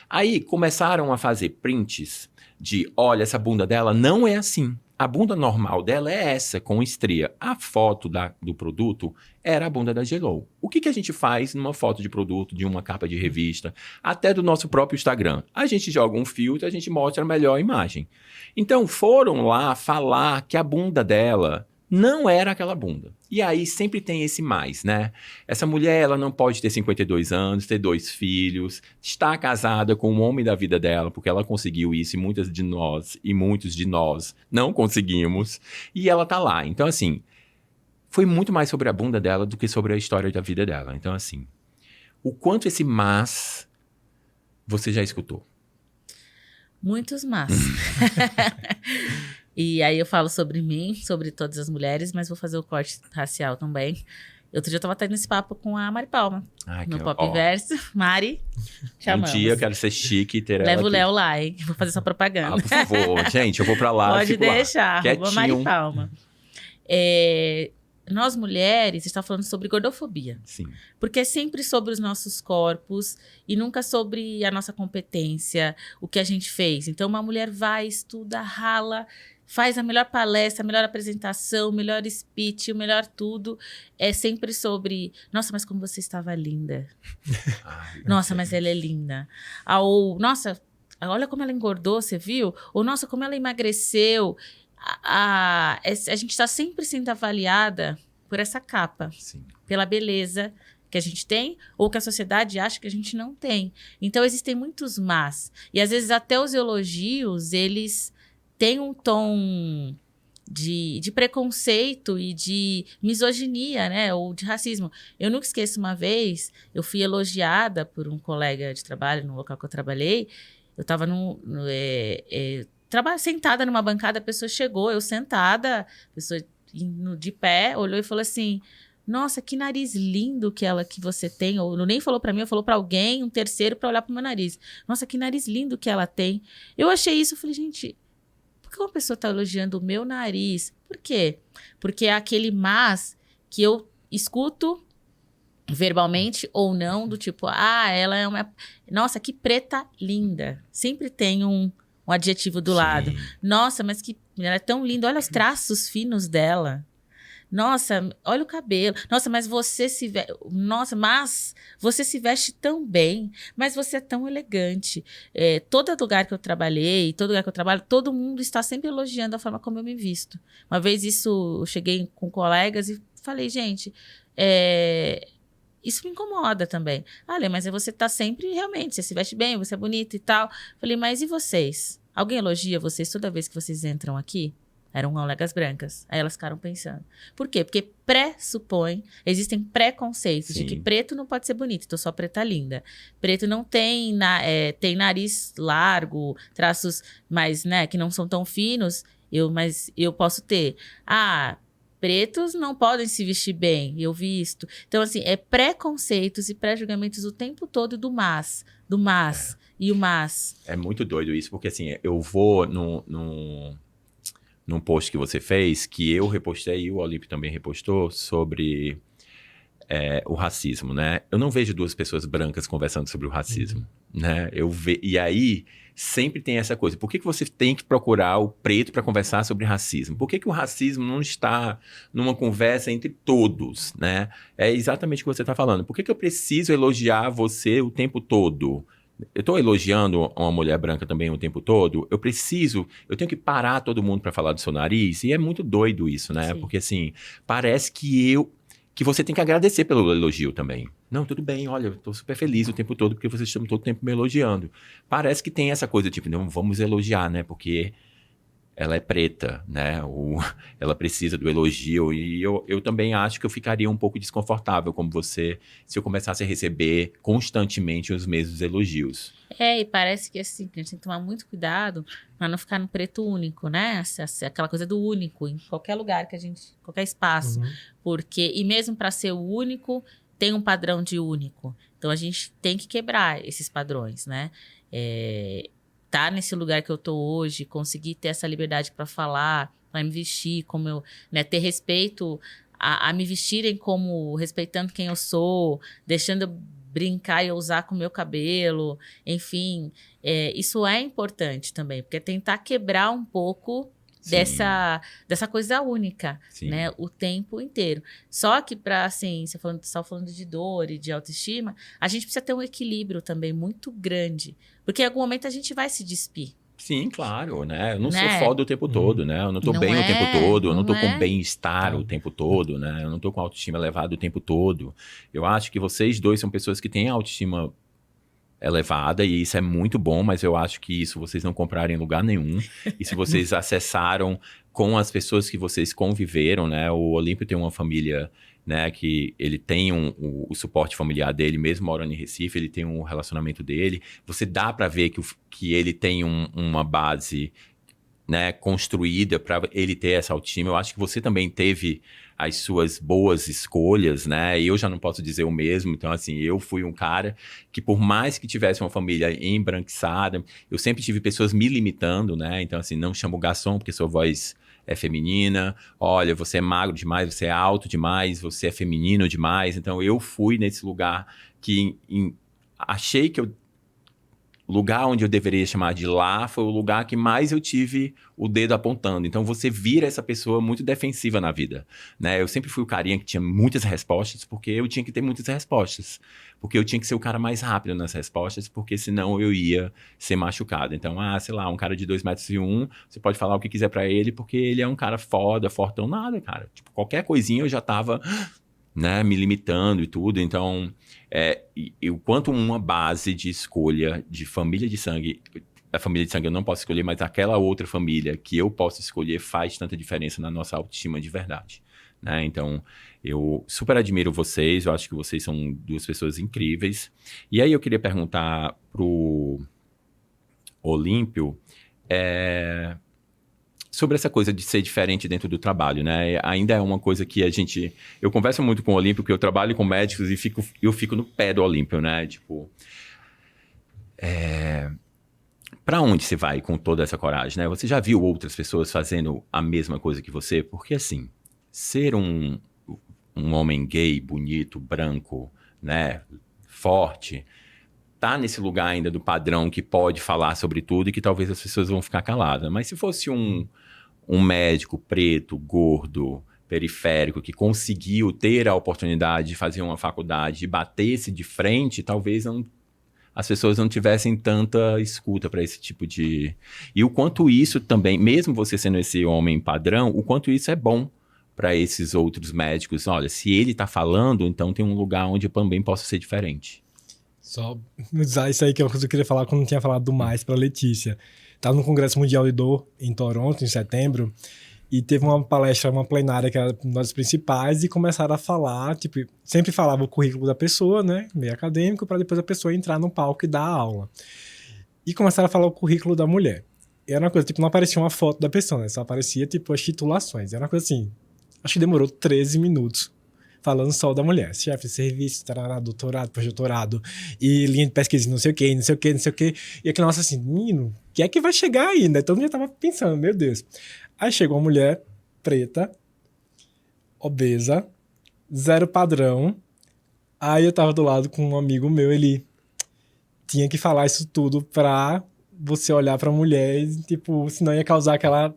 Aí começaram a fazer prints de, olha, essa bunda dela não é assim. A bunda normal dela é essa, com estria. A foto do produto era a bunda da J.Lo. O que a gente faz numa foto de produto, de uma capa de revista, até do nosso próprio Instagram? A gente joga um filtro, a gente mostra a melhor imagem. Então foram lá falar que a bunda dela não era aquela bunda. E aí sempre tem esse mais, né? Essa mulher, ela não pode ter 52 anos, ter 2 filhos, estar casada com o homem da vida dela, porque ela conseguiu isso e muitas de nós e muitos de nós não conseguimos. E ela tá lá. Então, assim, foi muito mais sobre a bunda dela do que sobre a história da vida dela. Então, assim, o quanto esse mas você já escutou? Muitos mas. E aí eu falo sobre mim, sobre todas as mulheres, mas vou fazer o corte racial também. Outro dia eu tava tendo esse papo com a Mari Palma, no Pop Verso. Mari, chamamos. Um dia eu quero ser chique e ter ela Leva o aqui. Léo lá, hein? Vou fazer sua propaganda. Por favor, gente, eu vou pra lá. Pode deixar, lá, arroba Mari Palma. Nós mulheres, a gente tá falando sobre gordofobia. Sim. Porque é sempre sobre os nossos corpos e nunca sobre a nossa competência, o que a gente fez. Então, uma mulher vai, estuda, rala, faz a melhor palestra, a melhor apresentação, o melhor speech, o melhor tudo. É sempre sobre, nossa, mas como você estava linda. Nossa, mas ela é linda. Ou, nossa, olha como ela engordou, você viu? Ou, nossa, como ela emagreceu. A gente está sempre sendo avaliada por essa capa. Sim. Pela beleza que a gente tem ou que a sociedade acha que a gente não tem. Então, existem muitos mas. E, às vezes, até os elogios, eles têm um tom de preconceito e de misoginia, né? Ou de racismo. Eu nunca esqueço uma vez, eu fui elogiada por um colega de trabalho no local que eu trabalhei. Eu estava sentada numa bancada, a pessoa chegou, eu sentada, a pessoa de pé, olhou e falou assim, nossa, que nariz lindo que você tem. Ou nem falou pra mim, eu falou pra alguém, um terceiro, pra olhar pro meu nariz. Nossa, que nariz lindo que ela tem. Eu achei isso, eu falei, gente, por que uma pessoa tá elogiando o meu nariz? Por quê? Porque é aquele mas que eu escuto verbalmente ou não, do tipo, ela é uma... Nossa, que preta linda. Sempre tem um adjetivo do lado. Nossa, mas ela é tão linda. Olha os traços finos dela. Nossa, olha o cabelo. Nossa, mas você se veste. Nossa, mas você se veste tão bem. Mas você é tão elegante. Todo lugar que eu trabalhei, todo lugar que eu trabalho, todo mundo está sempre elogiando a forma como eu me visto. Uma vez eu cheguei com colegas e falei, gente, isso me incomoda também. Lê, mas você tá sempre, realmente, você se veste bem, você é bonita e tal. Falei, mas e vocês? Alguém elogia vocês toda vez que vocês entram aqui? Eram colegas brancas. Aí elas ficaram pensando. Por quê? Porque existem preconceitos de que preto não pode ser bonito, então só preta linda. Preto não tem, tem nariz largo, traços mais, né, que não são tão finos, mas eu posso ter. Pretos não podem se vestir bem, eu visto. Então, assim, preconceitos e pré-julgamentos o tempo todo do mas. E o mas. É muito doido isso, porque assim, eu vou num post que você fez, que eu repostei e o Olímpio também repostou, sobre o racismo, né? Eu não vejo duas pessoas brancas conversando sobre o racismo, né? E aí, sempre tem essa coisa. Por que você tem que procurar o preto para conversar sobre racismo? Por que o racismo não está numa conversa entre todos, né? É exatamente o que você está falando. Por que eu preciso elogiar você o tempo todo? Eu estou elogiando uma mulher branca também o tempo todo, eu tenho que parar todo mundo para falar do seu nariz, e é muito doido isso, né? Sim. Porque assim, parece que você tem que agradecer pelo elogio também. Não, tudo bem, olha, eu estou super feliz o tempo todo, porque vocês estão todo o tempo me elogiando. Parece que tem essa coisa, tipo, não, vamos elogiar, né? Porque ela é preta, né? Ela precisa do elogio, e eu também acho que eu ficaria um pouco desconfortável como você, se eu começasse a receber constantemente os mesmos elogios. E parece que assim, a gente tem que tomar muito cuidado para não ficar no preto único, né? Aquela coisa do único, em qualquer lugar qualquer espaço. Porque, e mesmo para ser o único, tem um padrão de único. Então, a gente tem que quebrar esses padrões, né? Tá nesse lugar que eu tô hoje, conseguir ter essa liberdade para falar, para me vestir, como eu, né, ter respeito a me vestirem como respeitando quem eu sou, deixando eu brincar e usar com o meu cabelo, enfim, isso é importante também, porque é tentar quebrar um pouco dessa coisa única, né, o tempo inteiro. Só que para, assim, você estava falando de dor e de autoestima, a gente precisa ter um equilíbrio também muito grande, porque em algum momento a gente vai se despir. Sim, claro, né? Eu não sou foda o tempo todo, né? Eu não tô bem o tempo todo, eu não tô com bem-estar o tempo todo, né? Eu não tô com autoestima elevada o tempo todo. Eu acho que vocês dois são pessoas que têm autoestima elevada, e isso é muito bom, mas eu acho que isso vocês não compraram em lugar nenhum. E se vocês acessaram com as pessoas que vocês conviveram, né? O Olímpio tem uma família, né, que ele tem o suporte familiar dele, mesmo morando em Recife, ele tem um relacionamento dele. Você dá para ver que ele tem uma base, né, construída para ele ter essa autoestima. Eu acho que você também teve as suas boas escolhas, né? E eu já não posso dizer o mesmo. Então, assim, eu fui um cara que, por mais que tivesse uma família embranquiçada, eu sempre tive pessoas me limitando, né? Então, assim, não chamo garçom porque sua voz é feminina. Olha, você é magro demais, você é alto demais, você é feminino demais. Então, eu fui nesse lugar que achei que o lugar onde eu deveria chamar de lá foi o lugar que mais eu tive o dedo apontando. Então, você vira essa pessoa muito defensiva na vida, né? Eu sempre fui o carinha que tinha muitas respostas, porque eu tinha que ter muitas respostas. Porque eu tinha que ser o cara mais rápido nas respostas, porque senão eu ia ser machucado. Então, sei lá, um cara de 2,1 m, você pode falar o que quiser pra ele, porque ele é um cara foda, fortão, nada, cara. Tipo, qualquer coisinha eu já tava, né, me limitando e tudo. Então, o quanto uma base de escolha de família de sangue, a família de sangue eu não posso escolher, mas aquela outra família que eu posso escolher faz tanta diferença na nossa autoestima de verdade, né? Então, eu super admiro vocês, eu acho que vocês são duas pessoas incríveis. E aí eu queria perguntar pro Olímpio, sobre essa coisa de ser diferente dentro do trabalho, né? Ainda é uma coisa que eu converso muito com o Olímpio, porque eu trabalho com médicos e eu fico no pé do Olímpio, né? Tipo, pra onde você vai com toda essa coragem, né? Você já viu outras pessoas fazendo a mesma coisa que você? Porque, assim, ser um homem gay, bonito, branco, né? Forte, tá nesse lugar ainda do padrão que pode falar sobre tudo e que talvez as pessoas vão ficar caladas. Mas se fosse um médico preto, gordo, periférico, que conseguiu ter a oportunidade de fazer uma faculdade e batesse de frente, talvez as pessoas não tivessem tanta escuta para esse tipo de... E o quanto isso também, mesmo você sendo esse homem padrão, o quanto isso é bom para esses outros médicos. Olha, se ele está falando, então tem um lugar onde eu também posso ser diferente. Só usar isso aí que é uma coisa que eu queria falar quando não tinha falado do mais para Letícia. Estava no Congresso Mundial de Dor em Toronto, em setembro, e teve uma palestra, uma plenária que era uma das principais, e começaram a falar, tipo, sempre falava o currículo da pessoa, né, meio acadêmico, para depois a pessoa entrar no palco e dar a aula. E começaram a falar o currículo da mulher. E era uma coisa, tipo, não aparecia uma foto da pessoa, né, só aparecia, tipo, as titulações. Era uma coisa assim, acho que demorou 13 minutos falando só da mulher. Chefe de serviço, tarará, doutorado, pós-doutorado, e linha de pesquisa, não sei o quê, não sei o quê, não sei o quê. E aquele nosso assim, menino, o que é que vai chegar aí, né? Todo mundo já tava pensando, meu Deus. Aí chegou uma mulher preta, obesa, zero padrão. Aí eu tava do lado com um amigo meu, ele tinha que falar isso tudo pra você olhar pra mulher e, tipo, senão ia causar aquela...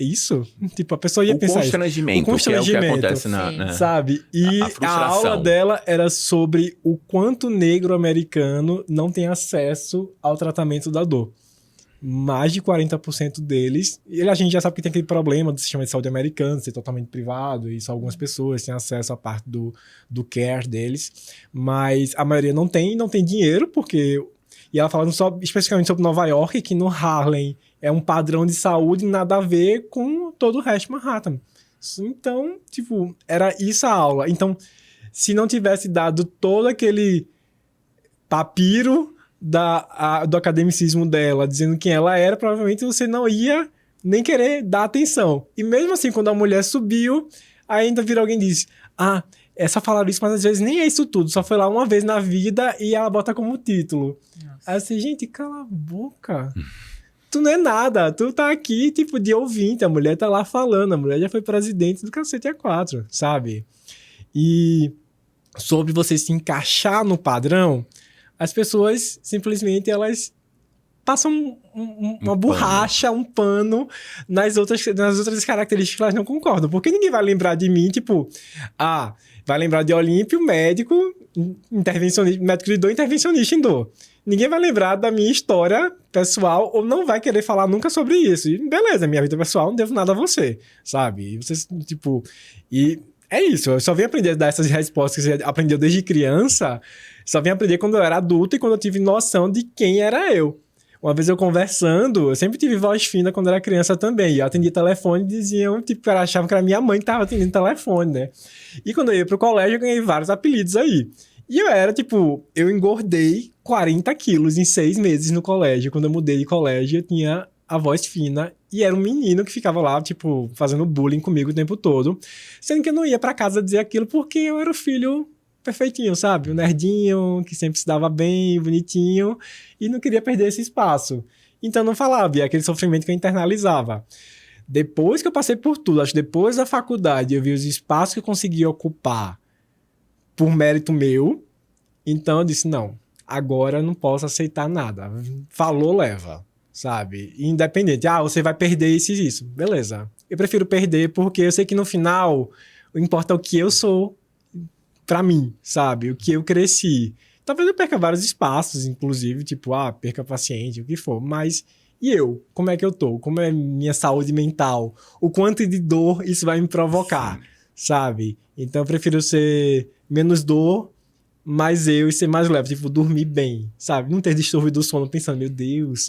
Isso? Tipo, a pessoa ia pensar constrangimento, isso. O constrangimento, que é o que acontece na... sabe? E a aula dela era sobre o quanto o negro americano não tem acesso ao tratamento da dor. Mais de 40% deles... E a gente já sabe que tem aquele problema do sistema de saúde americano ser totalmente privado, e só algumas pessoas têm acesso à parte do care deles. Mas a maioria não tem dinheiro, porque... E ela falando só especificamente sobre Nova York, que no Harlem é um padrão de saúde nada a ver com todo o resto de Manhattan. Então, tipo, era isso a aula. Se não tivesse dado todo aquele papiro do academicismo dela, dizendo quem ela era, provavelmente você não ia nem querer dar atenção. E mesmo assim, quando a mulher subiu, ainda vira alguém e diz, é só falar isso, mas às vezes nem é isso tudo. Só foi lá uma vez na vida e ela bota como título. Nossa. Aí assim, gente, cala a boca. Tu não é nada. Tu tá aqui, tipo, de ouvinte. A mulher tá lá falando. A mulher já foi presidente do Cacete A4, sabe? E sobre você se encaixar no padrão, as pessoas simplesmente, elas passam uma borracha, um pano nas outras características que elas não concordam. Porque ninguém vai lembrar de mim, tipo... vai lembrar de Olímpio, médico, intervencionista, médico de dor, intervencionista em dor. Ninguém vai lembrar da minha história pessoal ou não vai querer falar nunca sobre isso. E beleza, minha vida pessoal, não devo nada a você, sabe? E vocês, tipo... E é isso, eu só vim aprender a dar essas respostas que você aprendeu desde criança, só vim aprender quando eu era adulto e quando eu tive noção de quem era eu. Uma vez eu conversando, eu sempre tive voz fina quando era criança também. E eu atendia telefone e diziam, tipo, achavam que era minha mãe que tava atendendo telefone, né? E quando eu ia pro colégio, eu ganhei vários apelidos aí. E eu era, tipo, eu engordei 40 quilos em 6 meses no colégio. Quando eu mudei de colégio, eu tinha a voz fina e era um menino que ficava lá, tipo, fazendo bullying comigo o tempo todo. Sendo que eu não ia pra casa dizer aquilo porque eu era o filho perfeitinho, sabe? O nerdinho, que sempre se dava bem, bonitinho, e não queria perder esse espaço. Então não falava, e é aquele sofrimento que eu internalizava. Depois que eu passei por tudo, acho que depois da faculdade, eu vi os espaços que eu conseguia ocupar por mérito meu, então eu disse, não, agora eu não posso aceitar nada. Falou, leva, sabe? Independente, você vai perder isso e isso. Beleza. Eu prefiro perder porque eu sei que no final, o importa é o que eu sou, pra mim, sabe? O que eu cresci. Talvez eu perca vários espaços, inclusive, tipo, perca paciente, o que for, mas e eu? Como é que eu tô? Como é minha saúde mental? O quanto de dor isso vai me provocar, sabe? Então eu prefiro ser menos dor, mais eu e ser mais leve, tipo, dormir bem, sabe? Não ter distúrbio do sono pensando, meu Deus,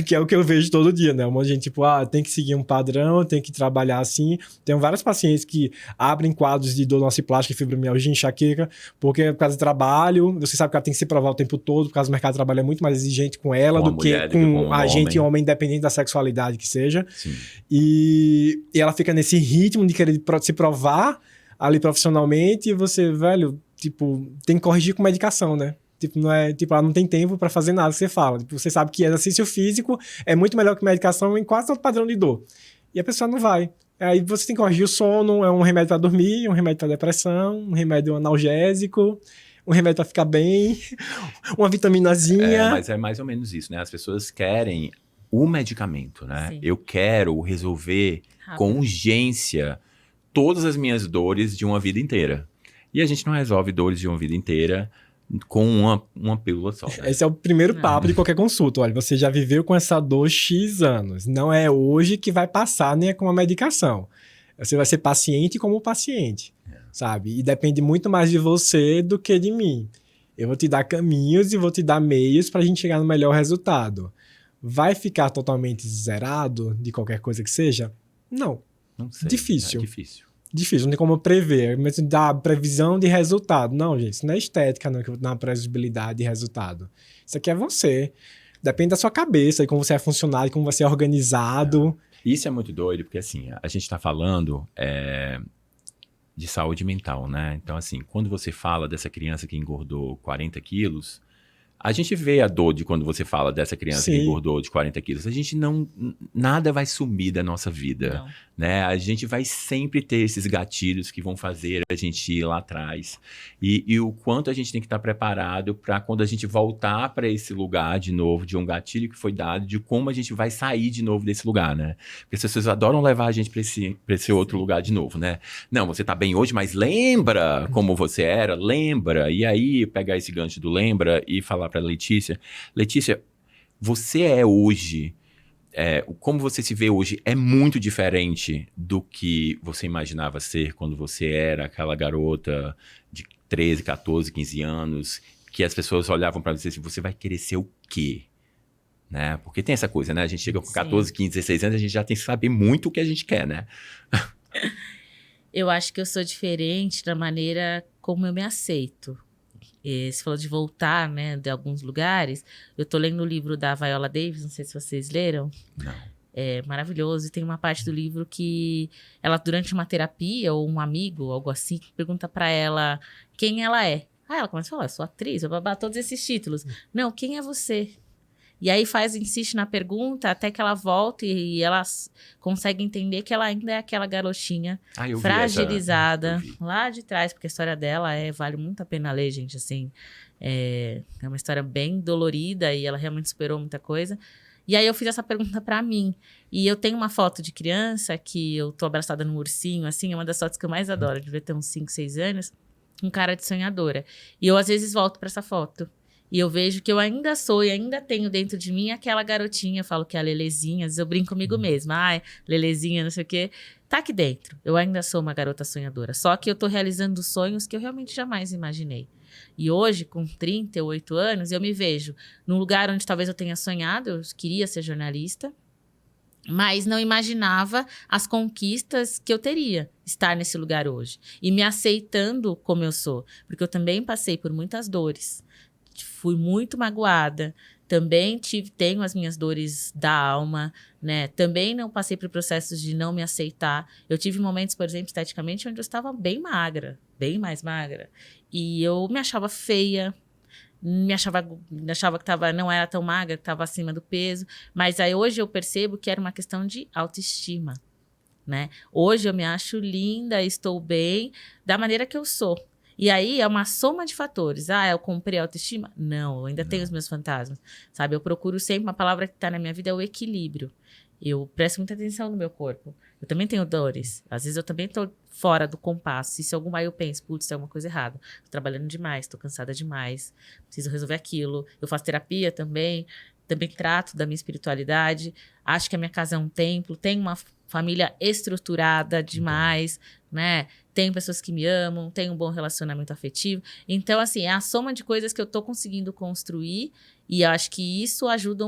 que é o que eu vejo todo dia, né? Um monte de gente, tipo, tem que seguir um padrão, tem que trabalhar assim. Tenho vários pacientes que abrem quadros de dor nociplástica, fibromialgia, enxaqueca, porque é por causa do trabalho, você sabe que ela tem que se provar o tempo todo, por causa do mercado de trabalho é muito mais exigente com ela do que com a gente, homem, independente da sexualidade que seja. Sim. E ela fica nesse ritmo de querer se provar ali profissionalmente e você, velho, tipo, tem que corrigir com medicação, né? Tipo, não é, tipo, ela não tem tempo pra fazer nada que você fala. Tipo, você sabe que exercício físico é muito melhor que medicação em quase todo padrão de dor. E a pessoa não vai. Aí você tem que corrigir o sono, é um remédio pra dormir, um remédio pra depressão, um remédio analgésico, um remédio pra ficar bem, uma vitaminazinha. Mas é mais ou menos isso, né? As pessoas querem o medicamento, né? Sim. Eu quero resolver com urgência todas as minhas dores de uma vida inteira. E a gente não resolve dores de uma vida inteira com uma pílula só. Né? Esse é o primeiro papo de qualquer consulta. Olha, você já viveu com essa dor X anos. Não é hoje que vai passar, nem é com a medicação. Você vai ser paciente como paciente, sabe? E depende muito mais de você do que de mim. Eu vou te dar caminhos e vou te dar meios para a gente chegar no melhor resultado. Vai ficar totalmente zerado de qualquer coisa que seja? Não. Não sei. Difícil. É difícil. Difícil, não tem como prever, mas dá previsão de resultado. Não, gente, isso não é estética, não, que eu vou dar uma previsibilidade de resultado. Isso aqui é você. Depende da sua cabeça, de como você é funcionário, como você é organizado. Isso é muito doido, porque assim, a gente está falando de saúde mental, né? Então, assim, quando você fala dessa criança que engordou 40 quilos, a gente vê a dor de quando você fala dessa criança que engordou de 40 quilos. A gente não... Nada vai sumir da nossa vida, né? A gente vai sempre ter esses gatilhos que vão fazer a gente ir lá atrás. E o quanto a gente tem que estar preparado para quando a gente voltar para esse lugar de novo, de um gatilho que foi dado, de como a gente vai sair de novo desse lugar, né? Porque as pessoas adoram levar a gente para esse outro lugar de novo, né? Não, você tá bem hoje, mas lembra como você era? Lembra? E aí, pegar esse gancho do lembra e falar para Letícia, você é hoje, como você se vê hoje é muito diferente do que você imaginava ser quando você era aquela garota de 13, 14, 15 anos, que as pessoas olhavam para você assim, você vai querer ser o quê? Né? Porque tem essa coisa, né? A gente chega com 14, 15, 16 anos, a gente já tem que saber muito o que a gente quer, né? Eu acho que eu sou diferente da maneira como eu me aceito. Você falou de voltar, né, de alguns lugares. Eu tô lendo o livro da Viola Davis, não sei se vocês leram. Não. É maravilhoso. E tem uma parte do livro que ela, durante uma terapia, ou um amigo, algo assim, pergunta pra ela quem ela é. Aí ela começa a falar, eu sou atriz, eu babá todos esses títulos. Não, quem é você? E aí insiste na pergunta até que ela volta e ela consegue entender que ela ainda é aquela garotinha fragilizada lá de trás, porque a história dela vale muito a pena ler, gente, assim. É uma história bem dolorida e ela realmente superou muita coisa. E aí eu fiz essa pergunta pra mim. E eu tenho uma foto de criança que eu tô abraçada num ursinho, assim, é uma das fotos que eu mais adoro. Eu devia ter uns 5, 6 anos, com cara de sonhadora. E eu às vezes volto pra essa foto. E eu vejo que eu ainda sou e ainda tenho dentro de mim aquela garotinha, eu falo que é a Lelezinha, às vezes eu brinco comigo mesma. Ai, Lelezinha, não sei o quê. Tá aqui dentro. Eu ainda sou uma garota sonhadora. Só que eu tô realizando sonhos que eu realmente jamais imaginei. E hoje, com 38 anos, eu me vejo num lugar onde talvez eu tenha sonhado, eu queria ser jornalista, mas não imaginava as conquistas que eu teria estar nesse lugar hoje. E me aceitando como eu sou. Porque eu também passei por muitas dores. Fui muito magoada, também tenho as minhas dores da alma, né? Também não passei por processos de não me aceitar. Eu tive momentos, por exemplo, esteticamente, onde eu estava bem magra, bem mais magra. E eu me achava feia, achava que não era tão magra, que estava acima do peso. Mas aí hoje eu percebo que era uma questão de autoestima, né? Hoje eu me acho linda, estou bem da maneira que eu sou. E aí é uma soma de fatores. Eu comprei autoestima? Não, eu ainda tenho os meus fantasmas, sabe? Eu procuro sempre, uma palavra que está na minha vida é o equilíbrio. Eu presto muita atenção no meu corpo. Eu também tenho dores. Às vezes eu também estou fora do compasso. E se alguma eu penso, putz, tem alguma coisa errada. Estou trabalhando demais, estou cansada demais, preciso resolver aquilo. Eu faço terapia também trato da minha espiritualidade. Acho que a minha casa é um templo. Tenho uma família estruturada demais, né? Tenho pessoas que me amam, tenho um bom relacionamento afetivo. Então, assim, é a soma de coisas que eu tô conseguindo construir e acho que isso ajuda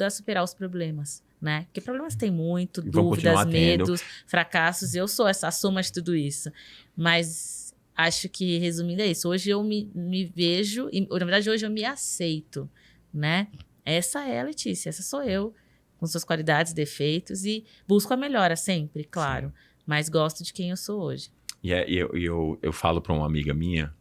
a superar os problemas, né? Porque problemas tem muito, dúvidas, medos, fracassos. Eu sou essa soma de tudo isso. Mas acho que, resumindo, é isso. Hoje eu me vejo, na verdade, hoje eu me aceito, né? Essa é a Letícia, essa sou eu, com suas qualidades, defeitos e busco a melhora sempre, claro. Sim. Mas gosto de quem eu sou hoje. E eu falo para uma amiga minha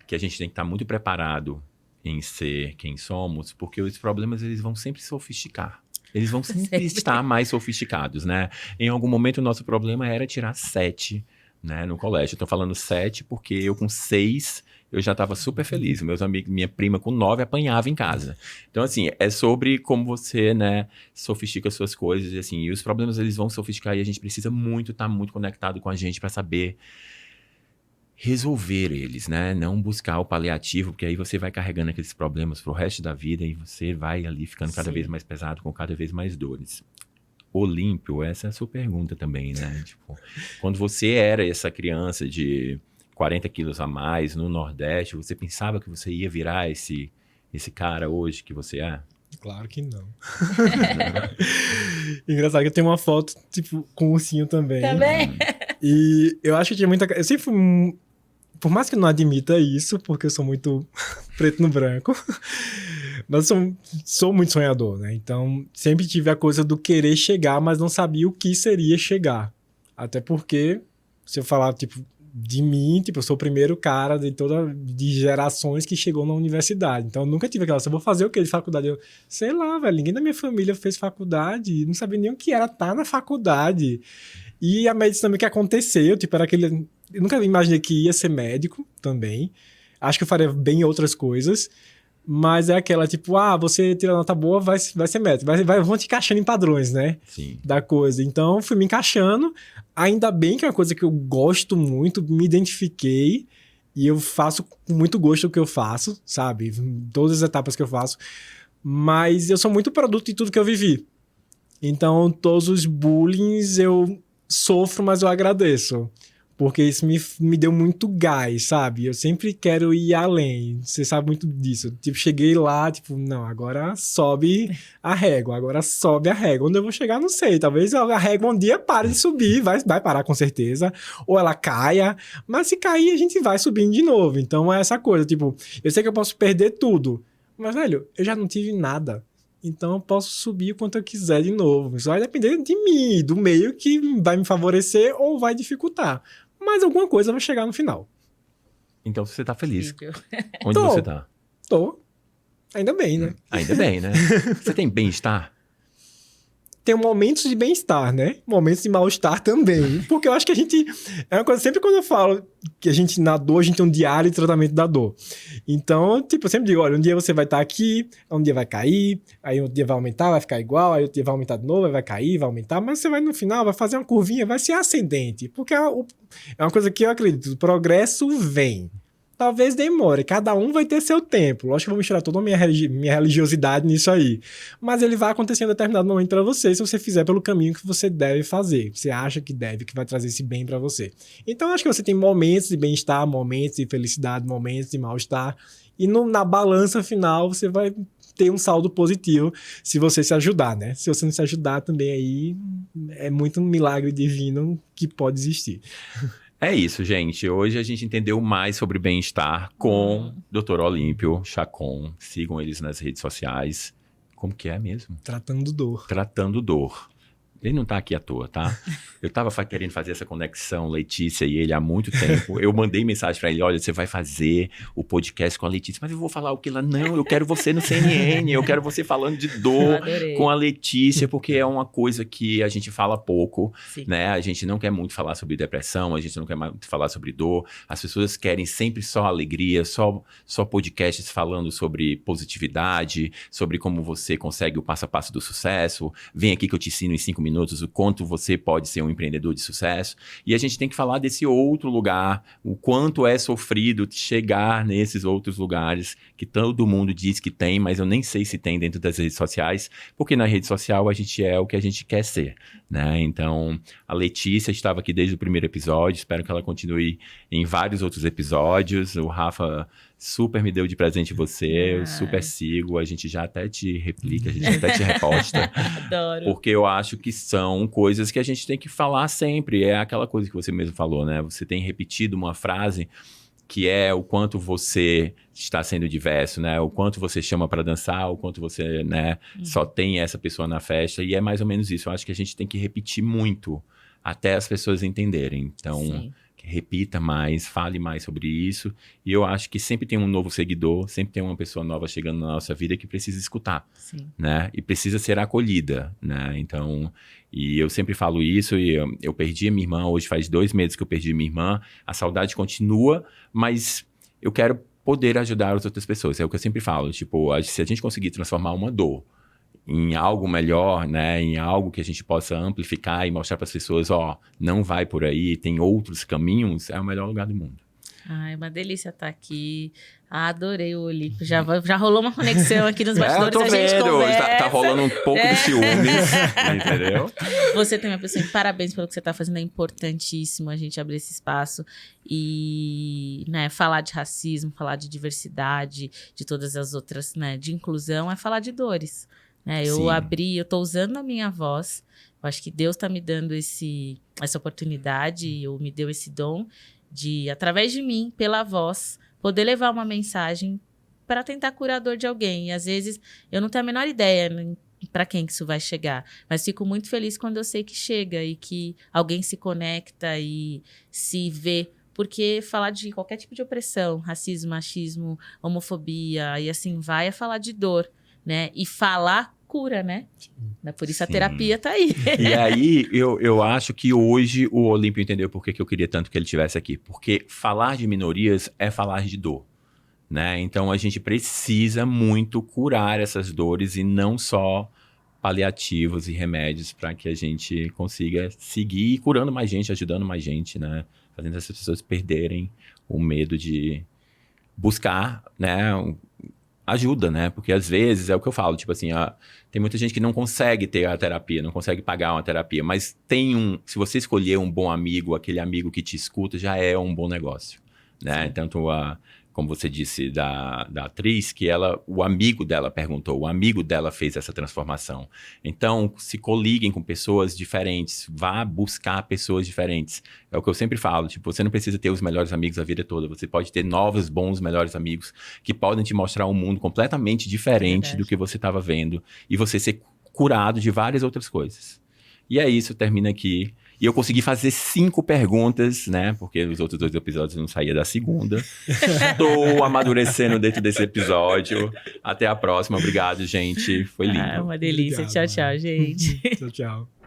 que a gente tem que estar muito preparado em ser quem somos, porque os problemas eles vão sempre sofisticar. Eles vão sempre estar mais sofisticados, né? Em algum momento o nosso problema era tirar 7, né, no colégio. Eu tô falando 7 porque eu com 6 eu já estava super feliz. Meus amigos, minha prima com 9 apanhava em casa. Então, assim, é sobre como você, né, sofistica as suas coisas, assim, e os problemas, eles vão sofisticar e a gente precisa muito estar muito conectado com a gente para saber resolver eles, né? Não buscar o paliativo, porque aí você vai carregando aqueles problemas pro resto da vida e você vai ali ficando cada vez mais pesado, com cada vez mais dores. Olímpio, essa é a sua pergunta também, né? Tipo, quando você era essa criança de 40 quilos a mais no Nordeste, você pensava que você ia virar esse cara hoje que você é? Claro que não. Engraçado que eu tenho uma foto, tipo, com o ursinho também. Também? E eu acho que tinha muita... Eu sempre fui... Por mais que eu não admita isso, porque eu sou muito preto no branco, mas eu sou muito sonhador, né? Então, sempre tive a coisa do querer chegar, mas não sabia o que seria chegar. Até porque, se eu falar, tipo, de mim, tipo, eu sou o primeiro cara de gerações que chegou na universidade. Então, eu nunca tive aquela, eu vou fazer o quê de faculdade? Eu, sei lá, velho, ninguém da minha família fez faculdade, não sabia nem o que era estar na faculdade. E a medicina também que aconteceu, tipo, era aquele... Eu nunca imaginei que ia ser médico também. Acho que eu faria bem outras coisas. Mas é aquela, tipo, você tira nota boa, vai ser médico. Vão te encaixando em padrões, né? Sim. Da coisa. Então, fui me encaixando. Ainda bem que é uma coisa que eu gosto muito, me identifiquei. E eu faço com muito gosto o que eu faço, sabe? Todas as etapas que eu faço. Mas eu sou muito produto de tudo que eu vivi. Então, todos os bullying eu sofro, mas eu agradeço. Porque isso me deu muito gás, sabe? Eu sempre quero ir além. Você sabe muito disso. Tipo, cheguei lá, tipo, não, agora sobe a régua. Agora sobe a régua. Onde eu vou chegar, não sei. Talvez a régua um dia pare de subir. Vai parar com certeza. Ou ela caia. Mas se cair, a gente vai subindo de novo. Então, é essa coisa. Tipo, eu sei que eu posso perder tudo. Mas, velho, eu já não tive nada. Então, eu posso subir o quanto eu quiser de novo. Isso vai depender de mim, do meio que vai me favorecer ou vai dificultar. Mas alguma coisa vai chegar no final. Então você tá feliz. Possível. Onde você tá? Tô. Ainda bem, né? Ainda bem, né? Você tem bem-estar? Tem momentos de bem-estar, né? Momentos de mal-estar também. Porque eu acho que a gente... É uma coisa... Sempre quando eu falo que a gente, na dor, a gente tem um diário de tratamento da dor. Então, tipo, eu sempre digo, olha, um dia você vai estar aqui, um dia vai cair, aí um dia vai aumentar, vai ficar igual, aí outro dia vai aumentar de novo, aí vai cair, vai aumentar, mas você vai no final, vai fazer uma curvinha, vai ser ascendente. Porque é uma coisa que eu acredito, o progresso vem. Talvez demore, cada um vai ter seu tempo. Lógico que eu vou misturar toda a minha religiosidade nisso aí. Mas ele vai acontecer em determinado momento para você, se você fizer pelo caminho que você deve fazer. Que você acha que deve, que vai trazer esse bem para você. Então, acho que você tem momentos de bem-estar, momentos de felicidade, momentos de mal-estar. E na balança final, você vai ter um saldo positivo se você se ajudar, né? Se você não se ajudar também aí, é muito um milagre divino que pode existir. É isso, gente. Hoje a gente entendeu mais sobre bem-estar com Dr. Olímpio Chacon. Sigam eles nas redes sociais. Como que é mesmo? Tratando dor. Tratando dor. Ele não tá aqui à toa, tá? Eu tava querendo fazer essa conexão, Letícia e ele, há muito tempo. Eu mandei mensagem pra ele, olha, você vai fazer o podcast com a Letícia, mas eu vou falar o que lá? Não, eu quero você no CNN, eu quero você falando de dor com a Letícia, porque é uma coisa que a gente fala pouco, Sim. né? A gente não quer muito falar sobre depressão, a gente não quer muito falar sobre dor. As pessoas querem sempre só alegria, só podcasts falando sobre positividade, sobre como você consegue o passo a passo do sucesso. Vem aqui que eu te ensino em 5 minutos o quanto você pode ser um empreendedor de sucesso. E a gente tem que falar desse outro lugar, o quanto é sofrido chegar nesses outros lugares que todo mundo diz que tem, mas eu nem sei se tem dentro das redes sociais, porque na rede social a gente é o que a gente quer ser, né? Então, a Letícia estava aqui desde o primeiro episódio, espero que ela continue em vários outros episódios. O Rafa super me deu de presente você, eu super sigo, a gente já até te replica, a gente até te reposta. Adoro. Porque eu acho que são coisas que a gente tem que falar sempre. É aquela coisa que você mesmo falou, né? Você tem repetido uma frase que é o quanto você está sendo diverso, né? O quanto você chama para dançar, o quanto você, né, só tem essa pessoa na festa. E é mais ou menos isso. Eu acho que a gente tem que repetir muito até as pessoas entenderem. Então, Sim. repita mais, fale mais sobre isso. E eu acho que sempre tem um novo seguidor, sempre tem uma pessoa nova chegando na nossa vida que precisa escutar, Sim. né? E precisa ser acolhida, né? Então, e eu sempre falo isso, e eu perdi a minha irmã, hoje faz 2 meses que eu perdi minha irmã, a saudade continua, mas eu quero poder ajudar as outras pessoas. É o que eu sempre falo, tipo, se a gente conseguir transformar uma dor em algo melhor, né, em algo que a gente possa amplificar e mostrar para as pessoas, ó, não vai por aí, tem outros caminhos, é o melhor lugar do mundo. Ai, uma delícia estar aqui. Adorei o Olímpio. Já rolou uma conexão aqui nos bastidores. Eu tô a gente vendo, conversa. tá rolando um pouco de ciúmes, entendeu? Você também, pessoa, parabéns pelo que você está fazendo, é importantíssimo a gente abrir esse espaço e, né, falar de racismo, falar de diversidade, de todas as outras, né, de inclusão, é falar de dores. Né? Eu tô usando a minha voz, eu acho que Deus está me dando essa oportunidade, ou me deu esse dom de, através de mim, pela voz, poder levar uma mensagem para tentar curar a dor de alguém. E às vezes eu não tenho a menor ideia para quem que isso vai chegar, mas fico muito feliz quando eu sei que chega e que alguém se conecta e se vê. Porque falar de qualquer tipo de opressão, racismo, machismo, homofobia e assim vai, é falar de dor, né? E falar cura, né? Por isso a terapia tá aí. E aí, eu acho que hoje o Olímpio entendeu por que eu queria tanto que ele estivesse aqui. Porque falar de minorias é falar de dor, né? Então, a gente precisa muito curar essas dores e não só paliativos e remédios para que a gente consiga seguir curando mais gente, ajudando mais gente, né? Fazendo essas pessoas perderem o medo de buscar, né, ajuda, né? Porque às vezes é o que eu falo, tipo assim, tem muita gente que não consegue ter a terapia, não consegue pagar uma terapia, mas se você escolher um bom amigo, aquele amigo que te escuta, já é um bom negócio, né? Sim. Tanto como você disse da atriz, que o amigo dela perguntou, o amigo dela fez essa transformação. Então, se coliguem com pessoas diferentes, vá buscar pessoas diferentes. É o que eu sempre falo, tipo, você não precisa ter os melhores amigos a vida toda, você pode ter novos, bons, melhores amigos que podem te mostrar um mundo completamente diferente do que você estava vendo e você ser curado de várias outras coisas. E é isso, termina aqui. E eu consegui fazer 5 perguntas, né? Porque os outros 2 episódios não saía da segunda. Estou amadurecendo dentro desse episódio. Até a próxima. Obrigado, gente. Foi lindo. Uma delícia. Obrigado, tchau, gente. Tchau, tchau.